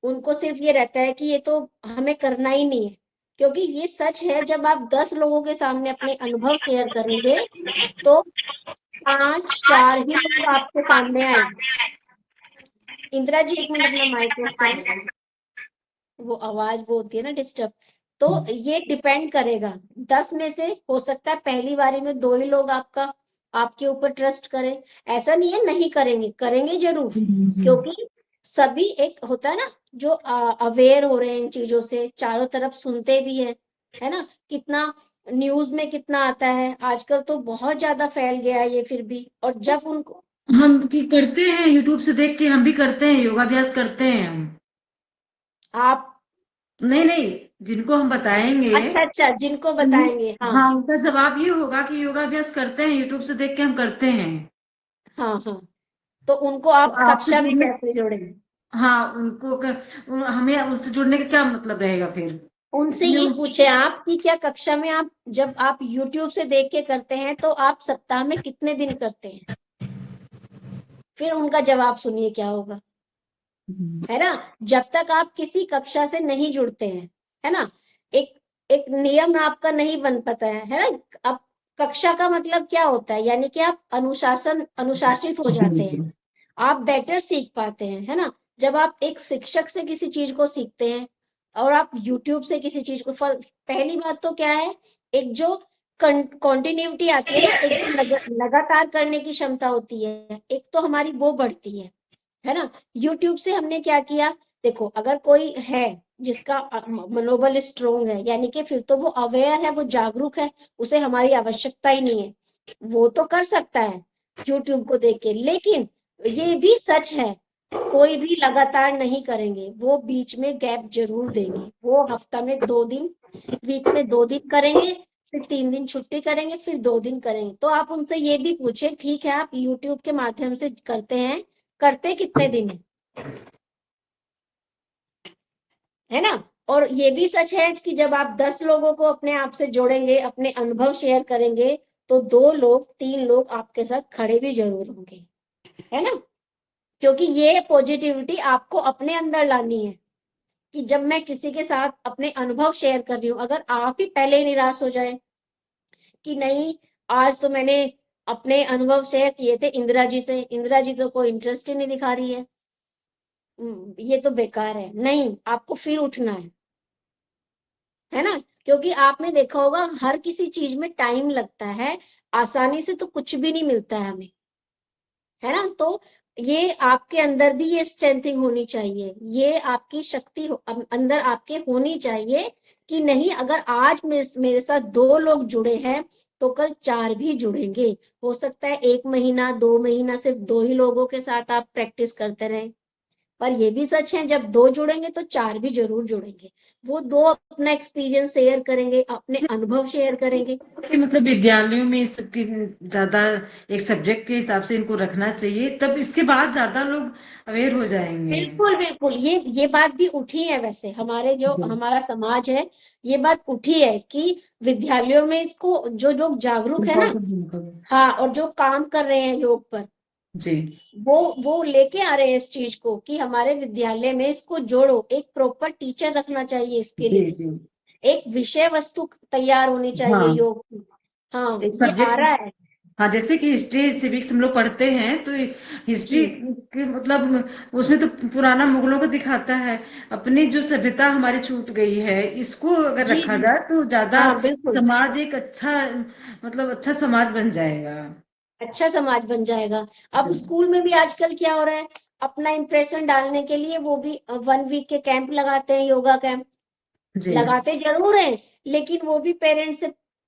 उनको सिर्फ ये रहता है कि ये तो हमें करना ही नहीं है। क्योंकि ये सच है, जब आप 10 लोगों के सामने अपने अनुभव शेयर करेंगे तो 5 4 ही लोग आपके सामने आए। इंदिरा जी, एक मिनट अपना माइक ऑफ करें, वो आवाज वो होती है ना डिस्टर्ब। तो ये डिपेंड करेगा, 10 में से हो सकता है पहली बारी में 2 ही लोग आपके ऊपर ट्रस्ट करें। ऐसा नहीं है नहीं करेंगे, करेंगे जरूर, जी क्योंकि सभी एक होता है ना जो अवेयर हो रहे हैं इन चीजों से, चारों तरफ सुनते भी हैं, है ना। कितना न्यूज में कितना आता है आजकल, तो बहुत ज्यादा फैल गया है ये फिर भी। और जब उनको हम की करते हैं यूट्यूब से देख के, हम भी करते हैं, योगाभ्यास करते हैं हम। आप, नहीं नहीं, जिनको हम बताएंगे अच्छा अच्छा, जिनको उन- बताएंगे, हाँ हाँ, उनका जवाब ये होगा कि योगाभ्यास करते हैं, यूट्यूब से देख के हम करते हैं। हाँ हाँ, तो उनको तो आप आपसे कक्षा में जुड़ने, कैसे जोड़ेंगे? हाँ हमें उनसे जुड़ने का क्या मतलब रहेगा फिर? उनसे इसलिए ये पूछे आप कि क्या कक्षा में आप, जब आप यूट्यूब से देख के करते हैं तो आप सप्ताह में कितने दिन करते हैं? फिर उनका जवाब सुनिए क्या होगा, है ना। जब तक आप किसी कक्षा से नहीं जुड़ते हैं, है ना, एक एक नियम आपका नहीं बन पाता है ना। अब कक्षा का मतलब क्या होता है, यानी कि आप अनुशासित हो जाते हैं, आप बेटर सीख पाते हैं, है ना। जब आप एक शिक्षक से किसी चीज को सीखते हैं और आप यूट्यूब से किसी चीज को, पहली बात तो क्या है, एक जो कॉन्टिन्यूटी आती है ना, एक जो लगातार करने की क्षमता होती है, एक तो हमारी वो बढ़ती है ना। यूट्यूब से हमने क्या किया, देखो अगर कोई है जिसका मनोबल स्ट्रोंग है, यानी कि फिर तो वो अवेयर है, वो जागरूक है, उसे हमारी आवश्यकता ही नहीं है, वो तो कर सकता है यूट्यूब को देख के। लेकिन ये भी सच है, कोई भी लगातार नहीं करेंगे, वो बीच में गैप जरूर देंगे, वो हफ्ता में 2 दिन, वीक में 2 दिन करेंगे, फिर 3 दिन छुट्टी करेंगे, फिर 2 दिन करेंगे। तो आप उनसे ये भी पूछे, ठीक है आप यूट्यूब के माध्यम से करते हैं, करते कितने दिन है ना। और ये भी सच है कि जब आप 10 लोगों को अपने आप से जोड़ेंगे, अपने अनुभव शेयर करेंगे, तो 2 लोग 3 लोग आपके साथ खड़े भी जरूर होंगे, है ना। क्योंकि ये पॉजिटिविटी आपको अपने अंदर लानी है, कि जब मैं किसी के साथ अपने अनुभव शेयर कर रही हूँ, अगर आप ही पहले ही निराश हो जाए कि नहीं, आज तो मैंने अपने अनुभव शेयर किए थे इंदिरा जी से, इंदिरा जी तो कोई इंटरेस्ट ही नहीं दिखा रही है, ये तो बेकार है, नहीं, आपको फिर उठना है ना। क्योंकि आपने देखा होगा हर किसी चीज में टाइम लगता है, आसानी से तो कुछ भी नहीं मिलता है हमें, है ना। तो ये आपके अंदर भी ये स्ट्रेंथिंग होनी चाहिए, ये आपकी शक्ति अंदर आपके होनी चाहिए, कि नहीं, अगर आज मेरे साथ 2 लोग जुड़े हैं तो कल 4 भी जुड़ेंगे। हो सकता है 1 महीना 2 महीना सिर्फ 2 ही लोगों के साथ आप प्रैक्टिस करते रहें, पर ये भी सच है जब 2 जुड़ेंगे तो 4 भी जरूर जुड़ेंगे। वो 2 अपना एक्सपीरियंस शेयर करेंगे, अपने अनुभव शेयर करेंगे। कि मतलब विद्यालयों में इस सबकी ज्यादा एक सब्जेक्ट के हिसाब से इनको रखना चाहिए, तब इसके बाद ज्यादा लोग अवेयर हो जाएंगे। बिल्कुल बिल्कुल, ये बात भी उठी है, वैसे हमारे जो जी, हमारा समाज है, ये बात उठी है कि विद्यालयों में इसको, जो लोग जागरूक है ना, इम्पोर्टेंट भूमिका। हाँ, और जो काम कर रहे हैं योग पर, जी वो लेके आ रहे हैं इस चीज को, कि हमारे विद्यालय में इसको जोड़ो, एक प्रॉपर टीचर रखना चाहिए इसके जी लिए, जी। एक विषय वस्तु तैयार होनी चाहिए हाँ, योग की। हाँ, एक ये आ सब्जेक्ट। रहा है। हाँ, जैसे कि हिस्ट्री सिविक्स हम लोग पढ़ते हैं, तो जी हिस्ट्री के मतलब उसमें तो पुराना मुगलों को दिखाता है। अपनी जो सभ्यता हमारी छूट गई है, इसको अगर जी रखा जी, जाए तो ज्यादा हाँ बिल्कुल, समाज एक अच्छा, मतलब अच्छा समाज बन जाएगा। अच्छा समाज बन जाएगा। अब जी स्कूल में भी आजकल क्या हो रहा है, अपना इम्प्रेशन डालने के लिए वो भी 1 वीक के कैंप लगाते हैं, योगा कैंप जी। लगाते जरूर हैं, लेकिन वो भी पेरेंट्स से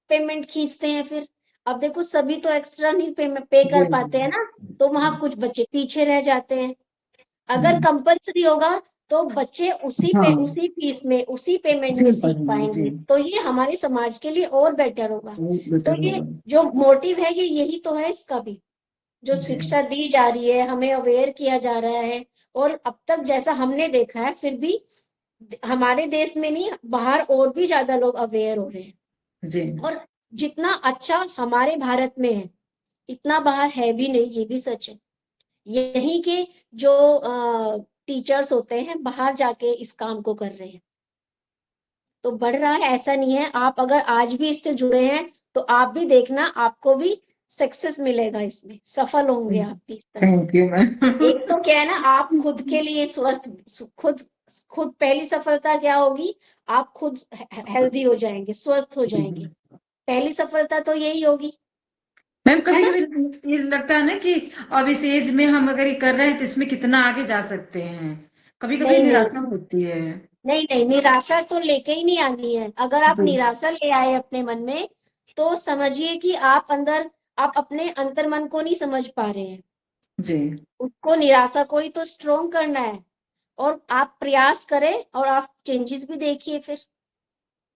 पेमेंट खींचते हैं फिर। अब देखो सभी तो एक्स्ट्रा नहीं पे जी कर पाते हैं ना, तो वहां कुछ बच्चे पीछे रह जाते हैं। अगर जी। कंपल्सरी होगा तो बच्चे हाँ, उसी फीस में, उसी पेमेंट में इसी सीख पढ़ेंगे जी। पाएंगे, तो ये हमारे समाज के लिए और बेटर होगा। वो तो बेटर ये होगा। जो मोटिव है, ये यही तो है इसका भी, जो जी शिक्षा दी जा रही है, हमें अवेयर किया जा रहा है। और अब तक जैसा हमने देखा है, फिर भी हमारे देश में नहीं, बाहर और भी ज्यादा लोग अवेयर हो रहे हैं। जी। और जितना अच्छा हमारे भारत में है, इतना बाहर है भी नहीं, ये भी सच है। यहीं के जो टीचर्स होते हैं बाहर जाके इस काम को कर रहे हैं, तो बढ़ रहा है, ऐसा नहीं है। आप अगर आज भी इससे जुड़े हैं तो आप भी देखना, आपको भी सक्सेस मिलेगा, इसमें सफल होंगे आप भी इस तरह से। Thank you ma'am. एक तो क्या है ना, आप खुद के लिए स्वस्थ, खुद खुद पहली सफलता क्या होगी, आप खुद हेल्दी हो जाएंगे, स्वस्थ हो जाएंगे, पहली सफलता तो यही होगी, मैम कभी है कभी ये लगता है ना कि अब इस एज में हम अगर ये कर रहे हैं तो इसमें कितना आगे जा सकते हैं, कभी कभी नहीं नहीं निराशा होती है। नहीं नहीं, निराशा तो लेके ही नहीं आनी है। अगर आप जी निराशा ले आए अपने मन में, तो समझिए कि आप अपने अंतर मन को नहीं समझ पा रहे हैं। जी उसको, निराशा को ही तो स्ट्रोंग करना है। और आप प्रयास करें और आप चेंजेस भी देखिए फिर।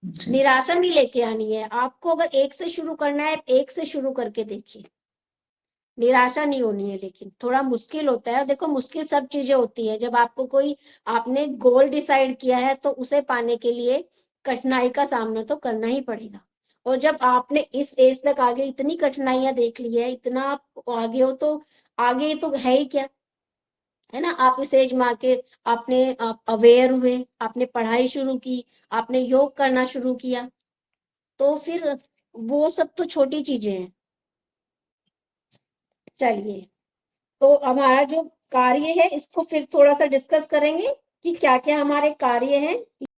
जी निराशा नहीं लेके आनी है आपको। अगर एक से शुरू करना है, एक से शुरू करके देखिए। निराशा नहीं होनी है, लेकिन थोड़ा मुश्किल होता है। देखो, मुश्किल सब चीजें होती है। जब आपको कोई, आपने गोल डिसाइड किया है तो उसे पाने के लिए कठिनाई का सामना तो करना ही पड़ेगा। और जब आपने इस एज तक आगे इतनी कठिनाइयां देख ली है, इतना आप आगे हो, तो आगे तो है ही क्या, है ना। आप इस एज में आके आपने अवेयर हुए, आपने पढ़ाई शुरू की, आपने योग करना शुरू किया, तो फिर वो सब तो छोटी चीजें हैं। चलिए, तो हमारा जो कार्य है इसको फिर थोड़ा सा डिस्कस करेंगे कि क्या क्या हमारे कार्य हैं।